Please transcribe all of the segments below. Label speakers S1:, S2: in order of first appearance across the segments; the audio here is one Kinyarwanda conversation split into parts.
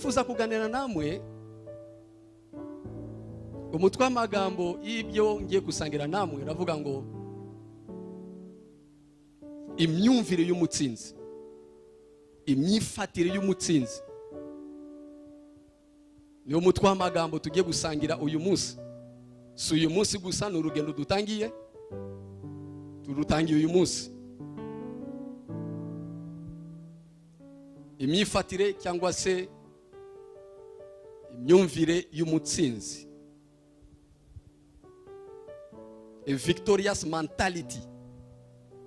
S1: nifuza kuganira namwe umutwe w'amagambo y'ibyo ngiye gusangira namwe navuga ngo imyumvire y'umutsinzi, imyifatire y'umutsinzi. Niyo mutwe w'amagambo tugiye gusangira uyu munsi. Si uyu munsi gusa, ni urugendo dutangiye, turutangiye uyu munsi. Imyifatire cyangwa se imyumvire y'umutsinzi, a victorious mentality.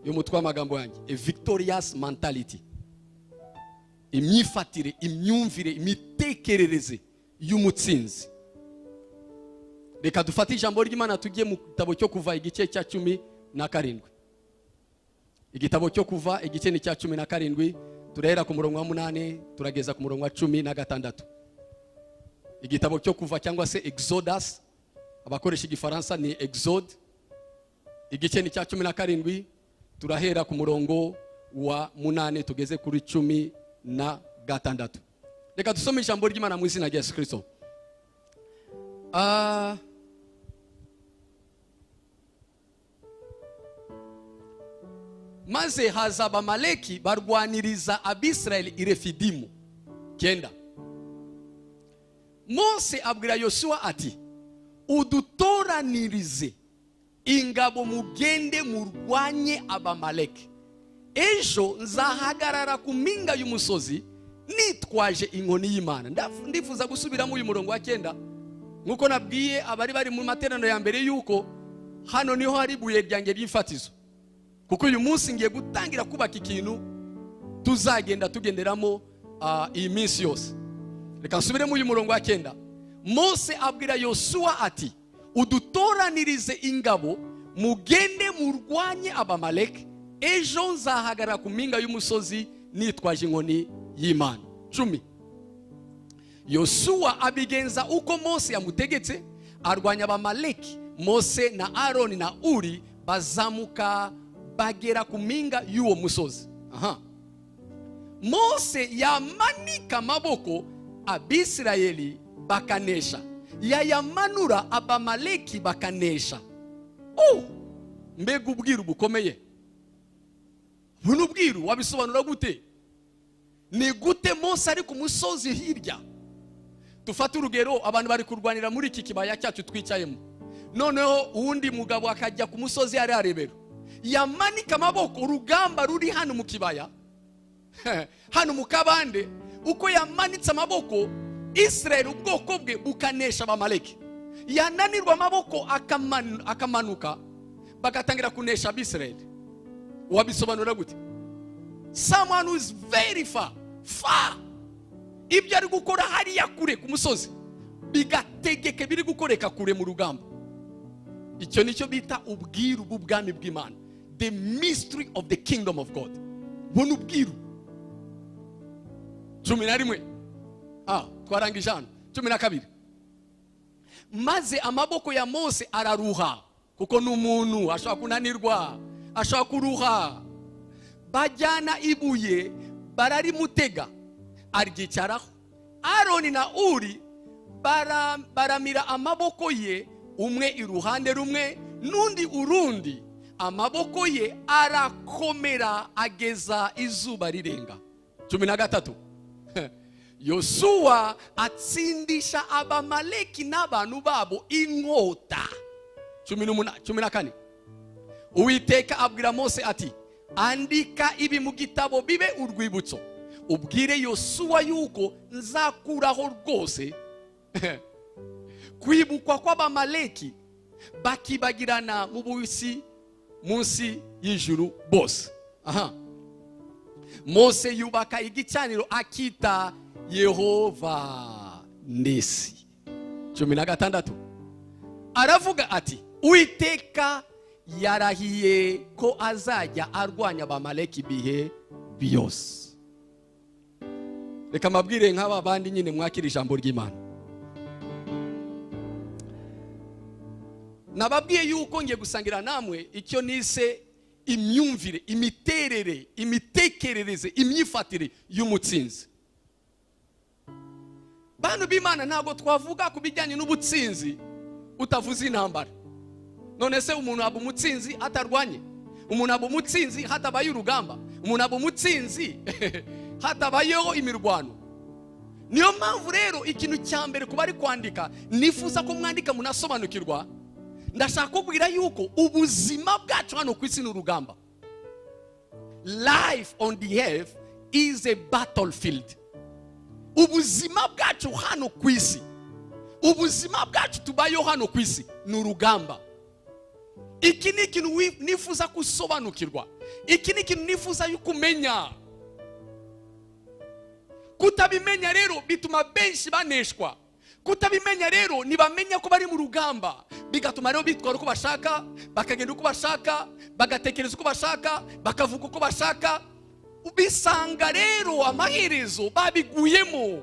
S1: Y'umutwe w'amagambo yanjye, a victorious mentality. Imyifatire, imyumvire, imitekerereze y'umutsinzi. Reka dufate ijambo ry'Imana tugiye mu gitabo cyo kuva igice cya 17. Igitabo cyo kuva igice ni cya 17, turahera ku murongo wa 8 turageza ku murongo wa 16. Igitabo cyo kuva cyangwa se Exodus, abakoresha igifaransa ni Exode. Igice ni cya 17, turahera ku murongo wa 8 tugeze kuri 16. Reka dusome ijambo ry'Imana mu izina rya Yesu Kristo. Maze haza Abamaleki barwaniriza Abisirayeli i Refidimu 9. Mose abwira Yosuwa ati, udutoranirize ingabo mugende murwanye Abamaleki. Ejo nzahagarara ku mpinga y'umusozi nitwaje inkoni y'Imana. Ndifuza gusubiramo uyu murongo wa 9 nkuko nabwiye abari bari mu materaniro ya mbere yuko hano niho hari ibuye ryanjye ry'imfatizo, kuko uyu munsi ngiye gutangira kubaka ikintu tuzagenda tugenderamo iyi minsi yose. Reka nsubiremo uyu murongo wa 9. Mose abwira Yosuwa ati, udutoranirize ingabo mugende murwanye Abamaleki. Ejo nzahagarara ku mpinga y'umusozi nitwaje inkoni y'Imana. 10. Yosuwa abigenza uko Mose yamutegetse, arwanya Abamaleki. Mose na Aroni na Uri bazamuka bagera ku mpinga y'uwo musozi. Mose yamanika amaboko, Abisirayeli bakanesha. Yayamanura, Abamaleki bakanesha. Mbega ubwiru bukomeye. Buno bwiru wabisobanura gute? Ni gute Mose ari ku musozi hirya? Tufate urugero, abantu bari kurwanira muri iki kibaya cyacu twicayemo. Noneho uwundi mugabo akajya ku musozi ari arebera. Yamanika amaboko, urugamba ruri hano mu kibaya. Hano mu kabande, uko yamanitse amaboko, Israel ubwoko bwe bukanesha Abamaleki. Yananirwa amaboko akamanuka, bagatangira kunesha Abisirayeli. Wabisobanura gute? Someone who is very far. Ibyo ari gukora hariya kure ku musozi bigategeke biri gukoreka kure mu rugamba. Icyo nicyo bita ubwiru bw'ubwami bw'Imana, the mystery of the kingdom of God. Buno ubwiru. 11. Twarangije hano. 12. Maze amaboko ya Mose araruha, kuko n'umuntu ashobora kunanirwa, ashobora kuruha. Bajyana ibuye bararimutega, aryicaraho. Aroni na Uri baramira amaboko ye, umwe iruhande rumwe n'undi urundi. Amaboko ye arakomera ageza izuba rirenga. 13. Yosuwa atsindisha Abamaleki n'abantu babo inkota. 14. Uwiteka abwira Mose ati, andika ibi mu gitabo bibe urwibutso, ubwire Yosuwa yuko nzakuraho rwose kwibukwa kw'Abamaleki bakibagirana mu busi munsi y'ijuru bose. Mose yubaka igicaniro akita Yehova Nisi. 16. Aravuga ati, Uwiteka yarahiye ko azajya arwanya Abamaleki bihe byose. Reka mabwire nk'aba bandi nyine mwakira ijambo ry'Imana. Nababwiye yuko ngiye gusangira namwe icyo nise imyumvire, imitekerereze, imyifatire y'umutsinzi. bantu b'Imana ntabwo twavuga ku bijyanye n'ubutsinzi utavuze intambara. None se umuntu aba umutsinzi atarwanye? Umuntu aba umutsinzi hatabaye urugamba? Umuntu aba umutsinzi hatabayeho imirwano? Niyo mpamvu rero ikintu cya mbere kuba ari kwandika, nifuza ko mwandika munasobanukirwa. Ndashaka kubwira yuko ubuzima bwacu hano ku isi ni urugamba. Life on the earth is a battlefield. Ubuzima bwacu hano ku isi, ubuzima bwacu tubayeho hano ku isi ni urugamba. Iki ni ikintu nifuza kusobanukirwa. Iki ni ikintu nifuza kumenya. Kutabimenya rero bituma benshi baneshwa. Kutabimenya rero nibamenya ko bari mu rugamba, bigatuma rero bitwara uko bashaka, bakagenda uko bashaka, bagatekereza uko bashaka, bakavuga uko bashaka. Ubisanga rero amaherezo babiguyemo.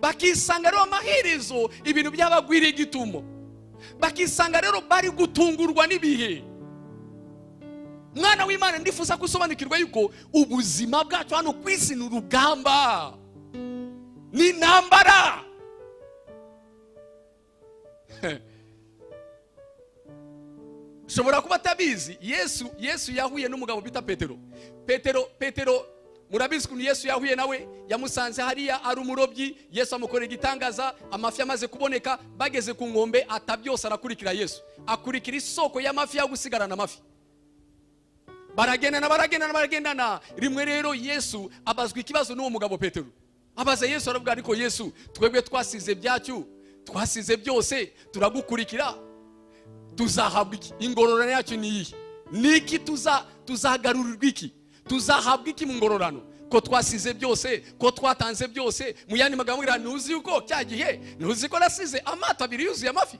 S1: Bakisanga rero amaherezo ibintu byabagwiriye igitumo. Bakisanga rero bari gutungurwa n'ibihe. Mwana w'Imana, ndifuza kusobanukirwa yuko ubuzima bwacu hano ku isi ni urugamba, ni intambara. Shobora kuba tabizi, Yesu yahuye n'umugabo bita Petero. Murabizi ko Yesu yahuye nawe, yamusanze hariya ari umurobyi. Yesu amukorera igitangaza, amafi amaze kuboneka, bageze ku ngombe, atabyose arakurikira Yesu. Akurikira isoko y'amafi yo gusigarana amafi. Baragendana. Rimwe rero Yesu abazwa ikibazo n'uwo mugabo Petero. Abaza Yesu aravuga, ariko Yesu, twebwe twasize byacu, twasize byose, turagukurikira, tuzahabwa iki? Ingororano yacu ni iyi. Niki tuzagarurirwa iki? Tuzahabwa iki mu ngororano? Ko twasize byose, ko twatanze byose. Mu yandi magambo ngira, ntuzi yuko cyagihe, ntuzi ko nasize amato abiri yuzuye amafi?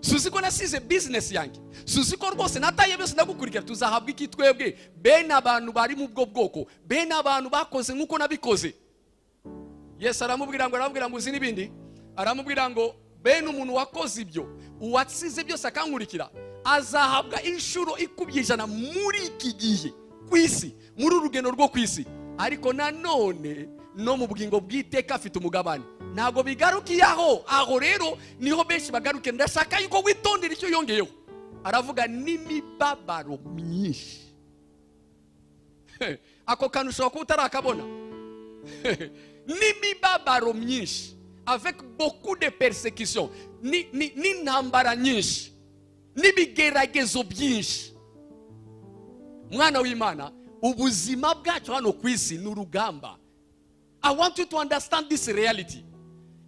S1: Suzi ko nasize business yanjye? Suzi ko rwose nataye byose ndagukurikira? Tuzahabwa iki twebwe bene abantu bari mu bwo bwoko, bene abantu bakoze nkuko nabikoze? Yesu aramubwira ngo uzi n'ibindi. Aramubwira ngo bene umuntu wakoze ibyo, uwatsize byose akankurikira, azahabwa inshuro ikubye 100 muri iki gihe ku isi, muri urugendo rwo ku isi. Ariko nanone no mu bugingo bw'iteka afite umugabane. Ntago bigarukiye aho rero niho benshi bagaruke. Ndashaka yuko witondera icyo yongeyeho. Aravuga n'imibabaro myinshi. Ako kantu ushobora kuba utarakabona. N'imibabaro myinshi, avec beaucoup de persécutions, n'intambara nyinshi, n'ibigeragezo byinshi. Mwana w'Imana, ubuzima bwacu hano ku isi ni urugamba. I want you to understand this reality.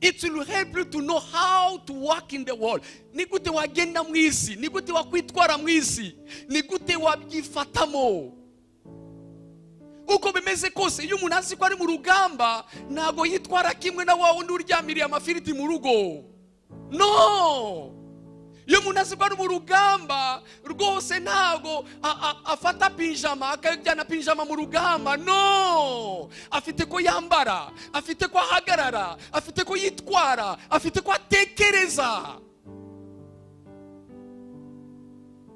S1: It will help you to know how to walk in the world. Ni gute wagenda mu isi, ni gute wakwitwara mu isi, ni gute wabyifatamo. Uko bimeze kose, iyo umuntu azi ko ari mu rugamba, ntago yitwara kimwe na wawe undi uryamiriye amafiriti mu rugo. No! Iyo umuntu azi ko ari mu rugamba, rwose ntago afata pinjama, akajyana pinjama mu rugamba. No! Afite ko yambara, afite ko ahagarara, afite ko yitwara, afite ko atekereza,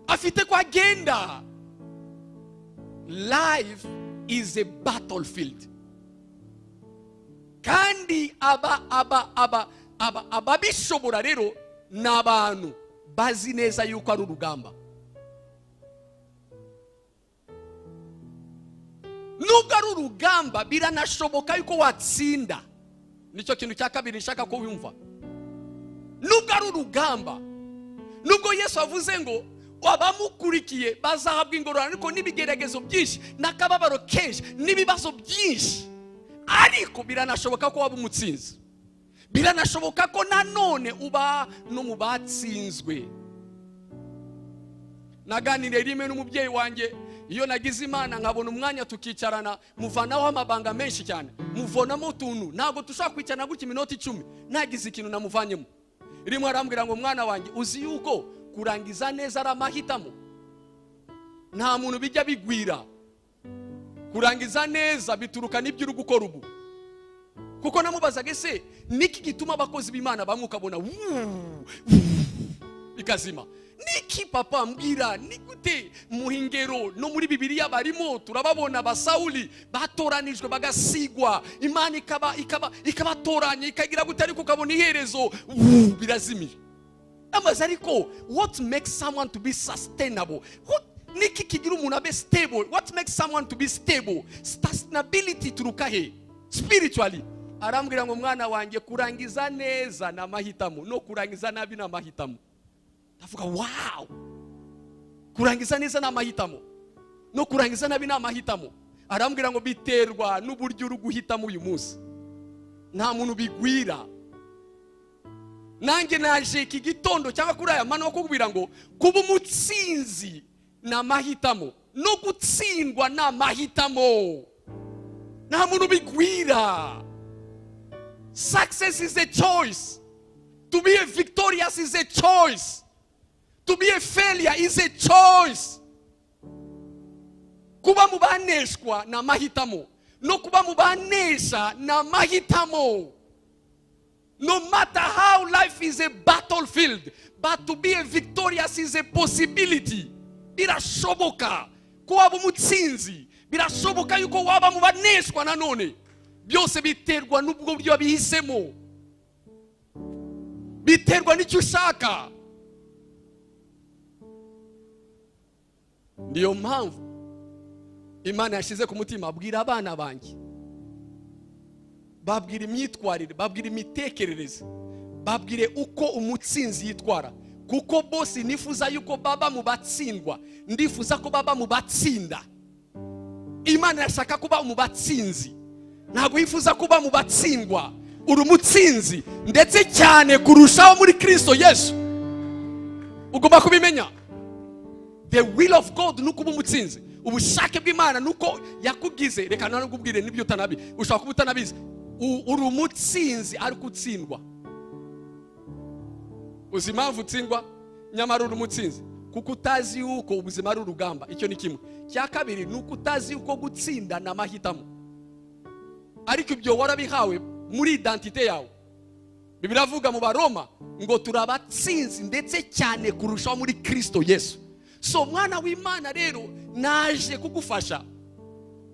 S1: afite ko agenda. Life is a battlefield. Kandi ababishobora rero n'abantu bazi neza yuko ari urugamba. Nubwo ari urugamba, biranashoboka yuko watsinda. Nicyo kintu cya kabiri nshaka ko wumva. Nubwo ari urugamba, nubwo Yesu avuze ngo abamukurikiye bazahabwa ingororano, ariko n'ibigeragezo byinshi, n'akababaro kenshi, n'ibibazo byinshi, ariko biranashoboka ko waba umutsinzi. Biranashoboka ko nanone uba no mu batsinzwe. Naganiriye rimwe n'umubyeyi wanjye, iyo nagize Imana nkabona umwanya tukicarana, muvanaho amabanga menshi cyane, muvonamo utuntu, ntabwo tushaka kwicarana gutya iminota 10 nagize ikintu namuvanyemo. Rimwe arambwira ngo, mwana wanjye, uzi yuko kurangiza neza ari amahitamo? Nta muntu bijya bigwira. Kurangiza neza bituruka n'ibyo uri gukora ubu. Kuko namubazaga, ese niki gituma abakozi b'Imana bamwe ukabona bikazima? niki papa mbwira ni gute muhingero no muri Bibiliya barimo turababona basawuli batoranijwe bagasigwa Imana ikabatoranya ikagira gute ariko ukabona iherezo birazimira amaze ariko what makes someone to be sustainable? Niki kigira umuntu abe stable? What makes someone to be stable? Sustainability turuka he spiritually? Arambwira ngo mwana wanjye kurangiza neza na mahitamo no kurangiza nabi na mahitamo. Ndavuga wow, kurangiza neza na mahitamo no kurangiza nabi na mahitamo. Arambwira ngo biterwa n'uburyo uri guhitamo uyu munsi, nta muntu bigwira. Nanjye naje iki gitondo cyangwa kuri aya mano kukubwira ngo kuba umutsinzi na mahitamo no gutsindwa na mahitamo, nta muntu bigwira. Success is a choice. To be a victorious is a choice. To be a failure is a choice. Kuba mubaneshwa na mahitamo no kuba mubanesha na mahitamo. No matter how life is a battlefield, but to be a victorious is a possibility. Birashoboka kuba umutsinzi, birashoboka yuko waba mubaneshwa nanone. Byose biterwa n'ubwo buryo bihisemo, biterwa n'icyo ushaka. Niyo mpamvu Imana yashize ku mutima abwira abana banjye, babwira imyitwarire, babwira imitekerereze, babwire uko umutsinzi yitwara. Kuko bosi nifuza yuko baba mu batsindwa, ndifuza ko baba mu batsinda. Imana yashaka kuba mu batsinzi, ntabwo yifuza kuba mu batsindwa. Uri umutsinzi ndetse cyane kurushaho muri Kristo Yesu. Ugomba kubimenya. The will of God nuko uba umutsinzi. Ubushake bw'Imana nuko yakugize. Reka nanakubwire nibyo utanabi. Ushaka kuba utanabizi. Uri umutsinzi ariko utsindwa. Uzi impamvu utsindwa? Nyamara uri umutsinzi kuko utazi uko ubuzima ari urugamba. Icyo ni kimwe. Cya kabiri nuko utazi uko gutsinda na mahitamo. Ariko ibyo warabihawe muri identite yawe. Bibiliya ivuga mu Baroma ngo turabatsinzi ndetse cyane kurushaho muri Kristo Yesu. So mwana w'Imana rero naje kugufasha,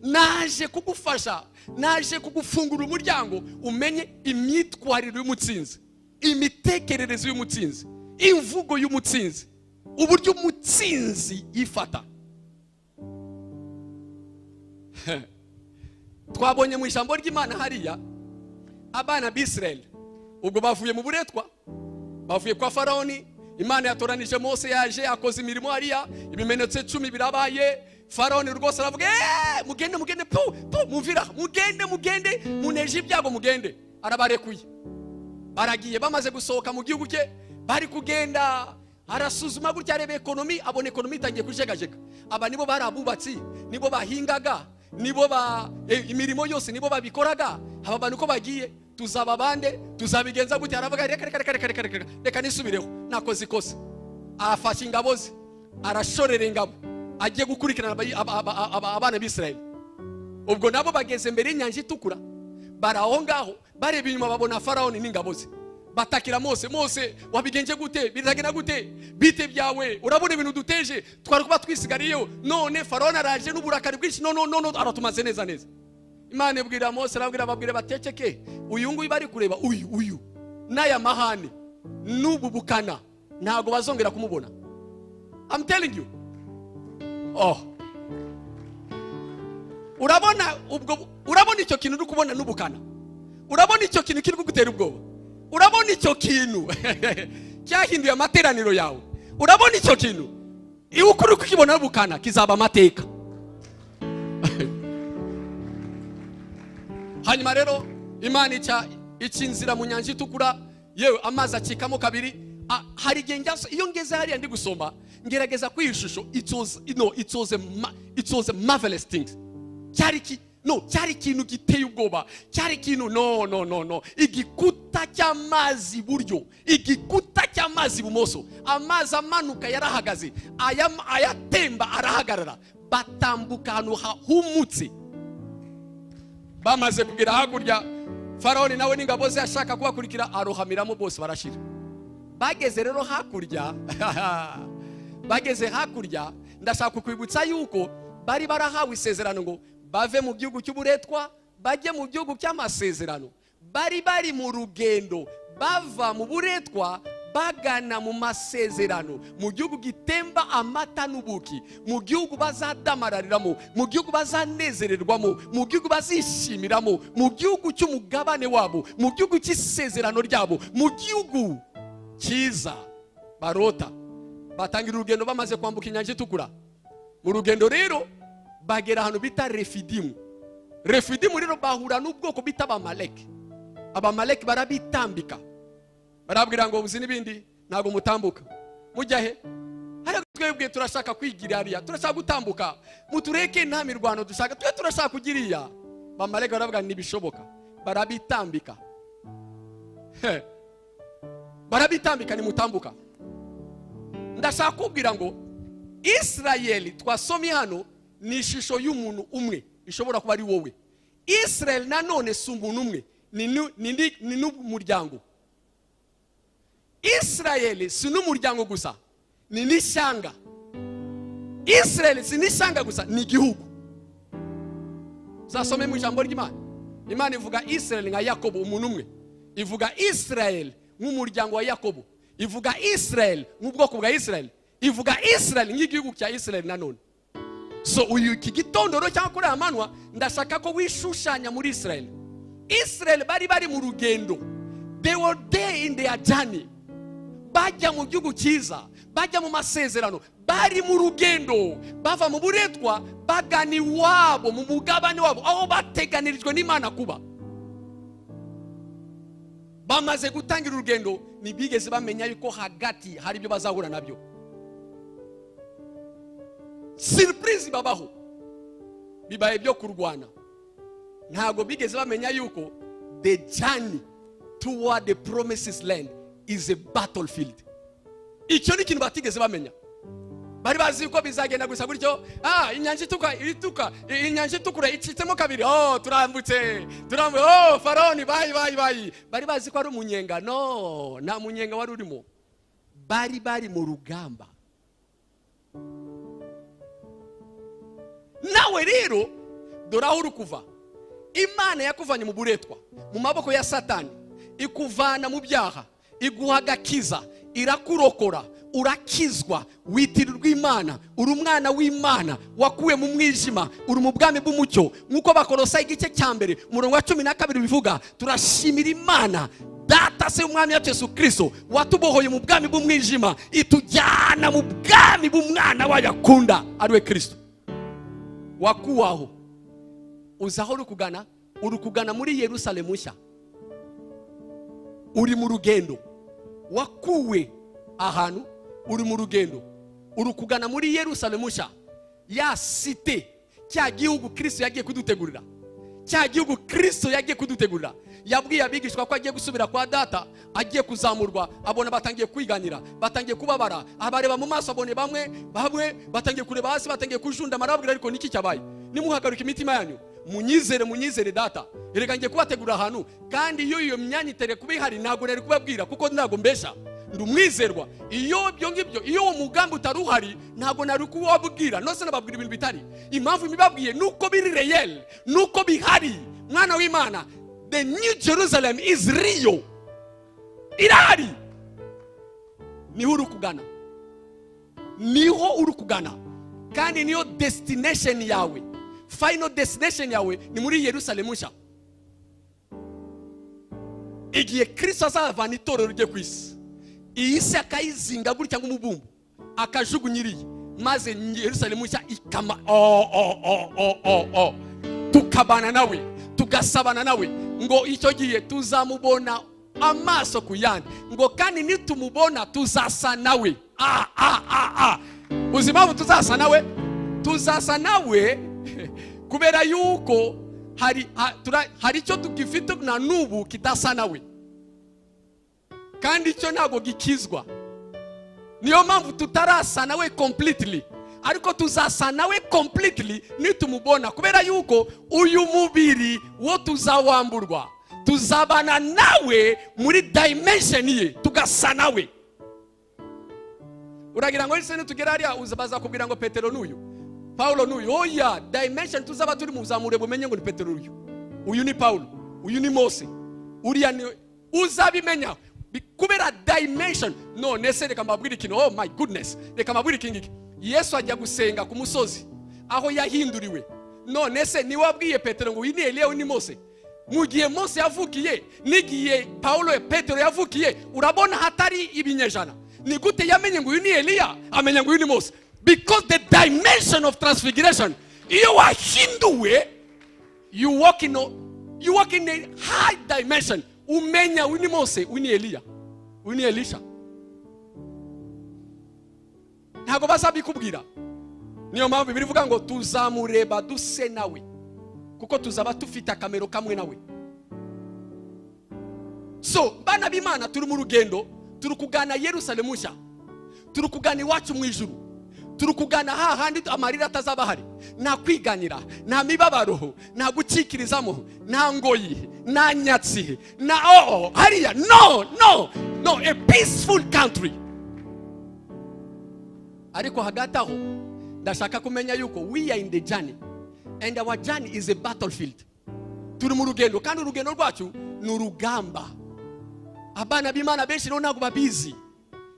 S1: naje kugufasha, naje kugufungura umuryango umenye imyitwarire y'umutsinzi, imitekerereze y'umutsinzi, imvugo y'umutsinzi, uburyo umutsinzi yifata. Twabonye mu ijambo ry'Imana hariya abana b'Israeli ubwo bavuye mu buretwa, bavuye kwa Faraoni. Imana yatoranije Mose, yaje akoze imirimo hariya, ibimenyetso 10 birabaye. Faraoni rwose aravuga mugende mumvira, mugende muneje ibyago, mugende. Arabarekuye, baragiye. Bamaze gusohoka mu gihugu cye, bari kugenda, arasuzuma gutya arebe ekonomi, abone ekonomi itangiye kujegajega. Aba nibo bari abubatsi, nibo bahingaga, nibo imirimo yose nibo babikoraga. Aba bantu ko bagiye, tuzaba bande, tuzabigenza gutya. Aravuga reka nisubireho, nakoze ikosa. Afashe ingabo ze, arashorera ingabo, agiye gukurikirana abana b'Israeli. Ubwo nabo bageze mbere y'inyanja itukura, baraho ngaho bareba inyuma, babona Faraoni n'ingabo ze. Batakira Mose, Mose wabigenje gute, biragenda gute, bite byawe, urabona ibintu duteje, twari kuba twisigariyeho, none Faraoni araje n'uburakari bwinshi, no aratumaze neza. Imana ibwira Mose, babwire bateceke, uyu nguyu bari kureba, uyu n'aya mahane n'ubu bukana ntago bazongera kumubona. I'm telling you. Urabona icyo kintu uri kubona n'ubukana, urabona icyo kintu kiri kugutera ubwoba, urabona icyo kintu cyahinduye amateraniro yawe, urabona icyo kintu iyo ukuri kukibona n'ubukana kizaba amateka. Hanyuma rero Imana ica inzira mu nyanja itukura, yewe amazi acikamo kabiri. Hari gengaso iyo ngeze hariya ndi gusoma, ngerageza kwishusho, it was a marvelous things. Cyari ikintu giteye ubwoba, cyari ikintu no igikuta cy'amazi buryo, igikuta cy'amazi bumoso, amazi amanuka yarahagaze, ayatemba arahagarara, batambuka ahantu hahumutse. Bamaze kugira hakurya, Faraoni nawe n'ingabo ze ashaka kubakurikira, arohamiramo bose barashira. Bageze rero hakurya bageze hakurya ndashaka kukwibutsa yuko bari barahawe isezerano ngo bave mu gihugu cy'uburetwa bajye mu gihugu cy'amasezerano. Bari mu rugendo bava mu buretwa bagana mu masezerano, mu gihugu gitemba amata n'ubuki, mu gihugu bazadamarariramo, mu gihugu bazanezererwamo, mu gihugu bazishimiramo, mu gihugu cy'umugabane wabo, mu gihugu cy'isezerano ryabo, mu gihugu cyiza barota. Batangira urugendo bamaze kwambuka inyanja itukura. Mu rugendo rero bagera ahantu bita Refidimu. Refidimu rero bahura n'ubwoko bita Abamaleki. Abamaleki barabitambika, barabwira ngo uzi n'ibindi ntago mutambuka. Mujya he? Hari twebwe turashaka kwigira hariya, turashaka gutambuka, mutureke nta mirwano dushaka, twe turashaka kugiriya. Abamaleki baravuga ntibishoboka, barabitambika. Barabitambika nimutambuka. Ndashaka kubwira ngo Israeli twasomye hano ni ishusho y'umuntu umwe, ishobora kuba ari wowe. Israel nanone si umuntu umwe, ni n'umuryango. Israel si n'umuryango gusa, ni n'ishyanga. Israel si n'ishyanga gusa, ni igihugu. Zasome mu ijambo ry'Imana. Imana ivuga Israel nka Yakobo umuntu umwe. Ivuga Israel nk'umuryango wa Yakobo. Ivuga Israel nk'ubwoko bwa Israel. Ivuga Israel nk'igihugu cya Israel nanone. So uyu iki gitondoro cyangwa kuri amanwa ndashaka ko wishushanya muri Israel. Israel bari mu rugendo. They were there in their journey. Bajya mu gihugu cyiza, bajya mu masezerano, bari mu rugendo, bava mu buretwa bagani wabo mu mugabane wabo aho bateganirijwe n'Imana kuba. Bamaze gutangira urugendo nibigeze bamenya yuko hagati hari ibyo bazahura nabyo. Surprise babaho, bibaye byo kurwana. Ntago bigeze bamenya yuko the journey toward the promised land is a battlefield. Icyo ni kintu batigeze bamenya. Bari bazi ko bizagenda gusa gutyo, inyanja itukura icitsemo kabiri, turambutse, Faroni bayi. Bari bazi ko ari umunyenga. No, nta munyenga wari urimo. Bari mu rugamba. Nawe rero dore aho uri kuva. Imana yakuvanye mu buretwa, mu maboko ya Satani, ikuvana mu byaha, iguha agakiza, irakurokora, urakizwa, witirirwa Imana, uri umwana w'Imana, wakuwe mu mwijima, uri mu bwami bw'umucyo. Nkuko bakorosa igice cya mbere umurongo wa 12 bivuga, turashimira Imana Data se Umwami Yesu Kristo watubohoye mu bwami bw'umwijima itujyana mu bwami bw'umwana wayakunda ariwe Kristo. Wakuwaho uzaho uri kugana muri Yerusalemu nshya. Uri mu rugendo, wakuwe ahantu, uri mu rugendo, uri kugana muri Yerusalemu nshya, ya site, cya gihugu Kristo yagiye kudutegurira. Cya gihugu Kristo yagiye kudutegurira. Yabwiye abigishwa ko agiye gusubira kwa Data, agiye kuzamurwa, abona batangiye kwiganira, batangiye kubabara, abareba mu maso abone bamwe batangiye kureba hasi, batangiye kujunda marabwira ariko niki cyabaye? Nimuhagaruka imitima yanyu, munyizere Data, erega ngiye kubategurira ahantu, kandi iyo myanya itere kubihari ntago nari kubabwira kuko ntago mbesha, ndumwizerwa. Iyo byo ngibyo, iyo uwo mugambi utaruhari ntago nari kubabwira, nose nababwira ibintu bitari. Impamvu imibabwiye nuko biri real, nuko bihari. Mwana w'Imana, the New Jerusalem is real. Irahari. Niho uri kugana. Kandi niyo destination yawe. Final destination yawe ni muri Yerusalemu nshya. Igihe Kristo azavana itorero rye ku isi, iyi si akayizinga gutya nk'umubumbu, akajugunyiriye, maze Yerusalemu nshya ikama tukabana nawe, tugasabana nawe, ngo icyo gihe tuzamubona amaso ku yandi, ngo kandi nitumubona tuzasa nawe. Uzimabu tuzasa nawe? Tuzasa nawe kubera yuko hari icyo tugifite na nubu kidasa nawe, kandi icyo ntago gikizwa. Niyo mpamvu tutarasa nawe completely, ariko tuzasa nawe completely nitumubona, kubera yuko uyu mubiri wo tuzawamburwa, tuzabana nawe muri dimension ye, tugasa nawe. uragira ngo ese nitugera hariya uzabaza kubwira ngo Petero n'uyu, Paulo n'uyu. Oya, dimension tuzaba turi muzamure bumenye ngo ni Petero n'uyu, uyu ni Paulo, uyu ni Mose, uriya ni uzabimenya kubera dimension. None se reka mbabwire ikintu, oh my goodness, reka mbabwire ikingiki. Yesu ajya gusenga ku musozi aho yahinduriwe. None se ni wabwiye Petero ngo uyu ni Eliya, uyu ni Mose? Mu gihe Mose yavukiye n'igihe Paulo Petero yavukiye, urabona hatari ibinyejana. Ni gute yamenye ngo uyu ni Eliya, amenya ngo uyu ni Mose? Because the dimension of transfiguration, iyo wahinduwe, you walk in a high dimension. Umenya uyu ni Mose, uyu ni Eliya, uyu ni Elisha. Ntago bazabikubwira. Niyo mpamvu Bibiliya ivuga ngo tuzamureba duse nawe, kuko tuzaba tufite akamero kamwe nawe. So bana b'Imana turi mu rugendo, turi kugana Yerusalemu nshya, turi kugana iwacu mu ijuru, turi kugana hahandi amarira atazaba hari, nta kwiganira, nta mibabaro, nta gucikirizamo, nta ngoyi, nta nyatsi, na hariya. No, a peaceful country. Ariko hagati aho ndashaka kumenya yuko we are in the journey, and our journey is a battlefield. Turi mu rugendo, kandi urugendo rwacu ni urugamba. Abana b'Imana benshi rero ntago babizi.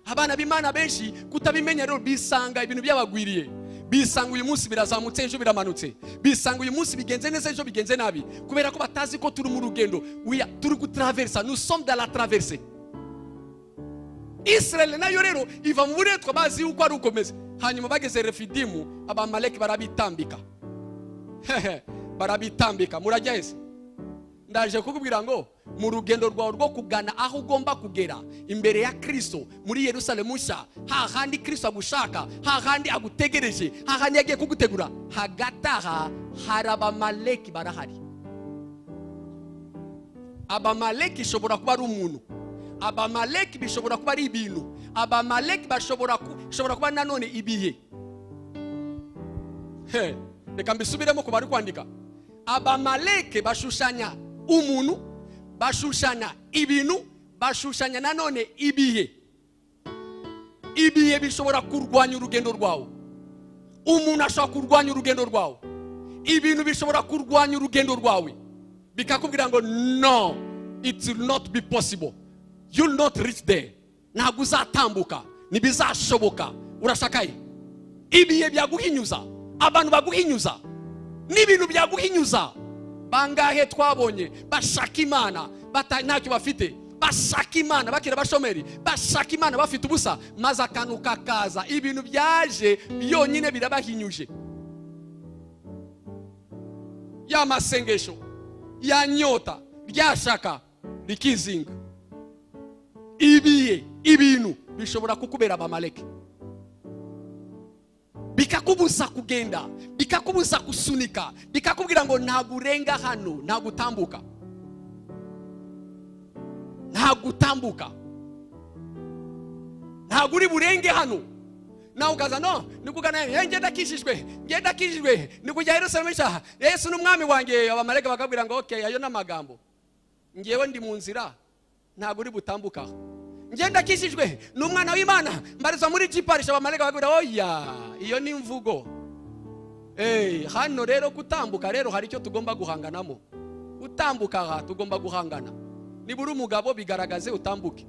S1: Abana b'Imana benshi kutabimenya rero bisanga ibintu byabagwiriye. Bisanga uyu munsi birazamutse, ejo biramanutse. Bisanga uyu munsi bigenze neza, ejo bigenze nabi, kubera ko batazi ko turi mu rugendo. Turi gutraversa, nous sommes dans la traversée. Israel nayo rero iva mu buretwa bazi uko ari ukomeze. Hanyuma bageze Refidimu, abamaleki barabitambika. Barabitambika. Murajya hese? Ndaje kukubwira ngo mu rugendo rwawe rwo kugana aho ugomba kugera imbere ya Kristo muri Yerusalemu nshya, hahandi Kristo agushaka, hahandi agutegereje, hahandi yagiye kugutegura, hagati aha hari abamaleki barahari. Abamaleki bishobora kuba ari umuntu, abamaleki bishobora kuba ari ibintu, abamaleki bashobora kuba nanone ibihe. Reka mbisubiremo ku bari kwandika. Abamaleki bashushanya umuntu, bashushanya ibintu, bashushanya nanone ibihe. Ibihe bishobora kurwanya urugendo rwawe, umuntu ashobora kurwanya urugendo rwawe, ibintu bishobora kurwanya urugendo rwawe, bikakubwira ngo no, it will not be possible, you'll not reach there, ntabwo uzatambuka, ntibizashoboka. Urashakaye ibihe byaguhinyuza, abantu baguhinyuza, n'ibintu byaguhinyuza. Bangahe twabonye bashaka Imana ntacyo bafite, bashaka Imana bakira bashomeri, bashaka Imana bafite ubusa, maze akantu kakaza, ibintu byaje byonyine birabahinyuje. Ya masengesho, ya nyota, ryashaka rikizinga. Ibihe, ibintu bishobora kukubera abamaleki, bikakubuza kugenda, bikakubuza kusunika, bikakubwira ngo ntagurenga hano, ntagutambuka, ntagutambuka, ntaguri burenge hano. Na ukaza no nikugana ngenda kishijwe nikujya Yerusalemu nshya, Yesu n'umwami wanjye. Abamarega bakabwira ngo okay, ayo n'amagambo, ngiyewe ndi mu nzira, ntaguri butambuka. Ngenda kishijwe n'umwana w'Imana, mbarizwa muri jiparisha. Abamarega bakabwira oya, iyo ni imvugo. Hano rero kutambuka rero hari icyo tugomba guhanganamo. Utambuka aha tugomba guhangana. Nibura umugabo bigaragaze utambuke.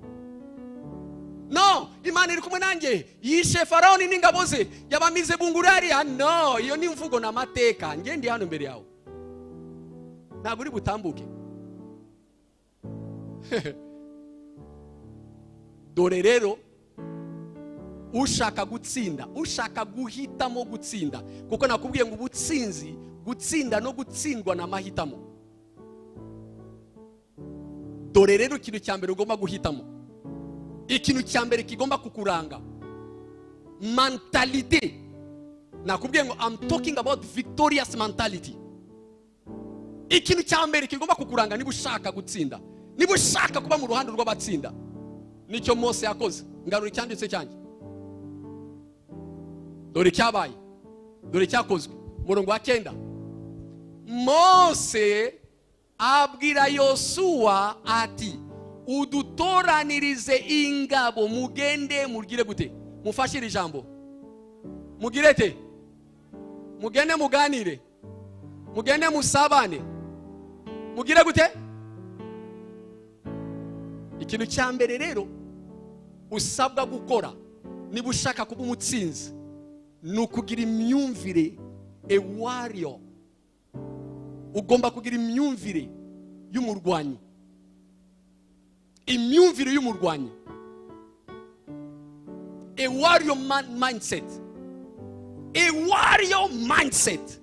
S1: No, Imana iri kumwe nanjye, yishe Faraoni n'ingabo ze, yabamize bungurari. No, iyo ni imvugo n'amateka. Nge ndi hano imbere yawe, ntabwo uri butambuke. Dore rero ushaka gutsinda, ushaka guhitamo gutsinda, kuko nakubwiye ngo ubutsinzi, gutsinda no gutsindwa na mahitamo. Dore rero ikintu cya mbere ugomba guhitamo, ikintu cya mbere kigomba kukuranga, mentality. Nakubwiye ngo I'm talking about victorious mentality. Ikintu cya mbere kigomba kukuranga niba ushaka gutsinda, niba ushaka kuba mu ruhando rw'abatsinda. Nicyo Mose yakoze. Ngarura icyanditse cyanjye, dore cyabaye, dore cyakozwe. Murongo wa 9, Mose abwira Yosuwa ati udutoranirize ingabo, mugende mugire gute, mufashire ijambo, mugirete, mugende muganire, mugende musabane, mugire gute? Ikintu cya mbere rero usabwa gukora niba ushaka kuba umutsinzi ni ukugira imyumvire warrior. Ugomba kugira imyumvire y'umurwanyi, imyumvire y'umurwanyi, a warrior mindset, a warrior mindset.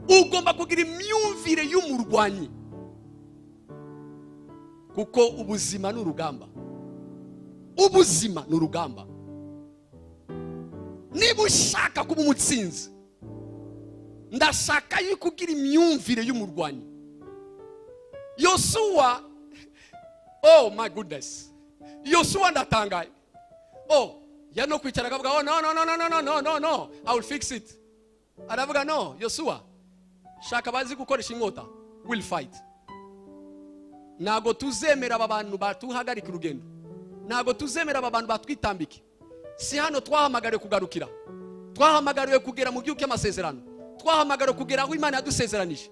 S1: Ugomba kugira imyumvire y'umurwanyi, kuko ubuzima n'urugamba, ubuzima n'urugamba. Niba ushaka kuba umutsinzi, ndashaka yuko ugira imyumvire y'umurwanyi. Yosuwa, oh my goodness, Yosuwa ndatangaye. Yano kwicara akavuga, oh no, I will fix it. Aravuga no, Yosuwa, shaka bazi gukoresha inkota, will fight. Nago tuzemera aba bantu batuhagarika urugendo, nago tuzemera aba bantu batwitambike. Si hano twahamagariwe kugarukira, twahamagariwe kugera mu gihugu cy'amasezerano, twahamagariwe kugera aho Imana yadusezeranije.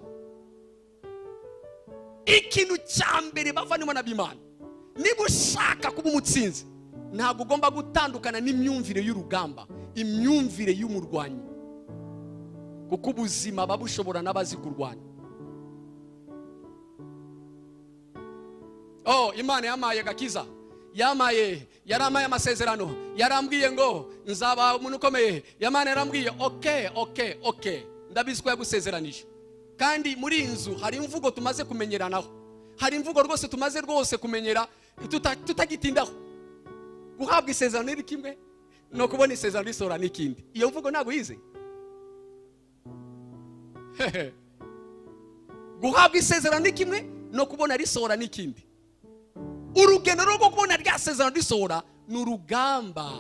S1: Ikintu cya mbere bavanywe n'Imana, niba ushaka kuba umutsinzi, ntabwo ugomba gutandukana n'imyumvire y'urugamba, imyumvire y'umurwanyi, kuko ubuzima babushobora n'abazi kurwana. Imana yamaye gakiza, yaramaye amasezerano, yarambwiye ngo nzaba umuntu ukomeye. Imana yarambwiye okay, ndabizi ko yagusezeranije. Kandi muri inzu hari imvugo tumaze kumenyeranaho, hari imvugo rwose tumaze rwose kumenyera, tutagitindaho. Guhabwa isezerano ni kimwe, no kubona isezerano risora n'ikindi. Iyo mvugo ntabwo yize. Guhabwa isezerano ni kimwe, no kubona risora n'ikindi. Urugendo rwo kubona rya sezerano risora ni urugamba.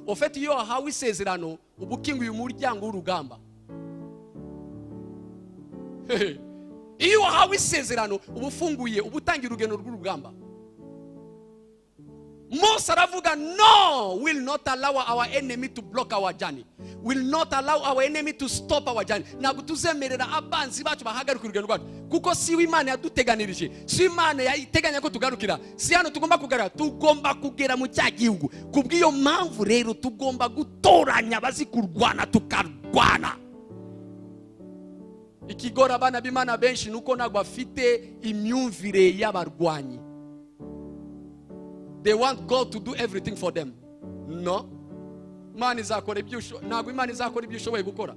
S1: Ofete iyo wahawe isezerano ubukinguye umuryango w'urugamba. Iyo wahawe isezerano ubufunguye, ubutangira urugendo rw'urugamba. Mose aravuga, no, will not allow our enemy to block our journey, will not allow our enemy to stop our journey. Ntabwo tuzemerera abanzi bacu bahagarika urugendo rwacu, kuko si Imana yaduteganirije, si Imana yayiteganya ko tugarukira, si hano tugomba kugera, tugomba kugera mu cya gihugu. Kubw'iyo mpamvu rero tugomba gutoranya abazi kurwana, tukarwana. Ikigora abana b'Imana benshi nuko ntabwo bafite imyumvire y'abarwanyi. They want God to do everything for them. No. Imana izakora ibyo ntabwo Imana izakora ibyo ushoboye gukora.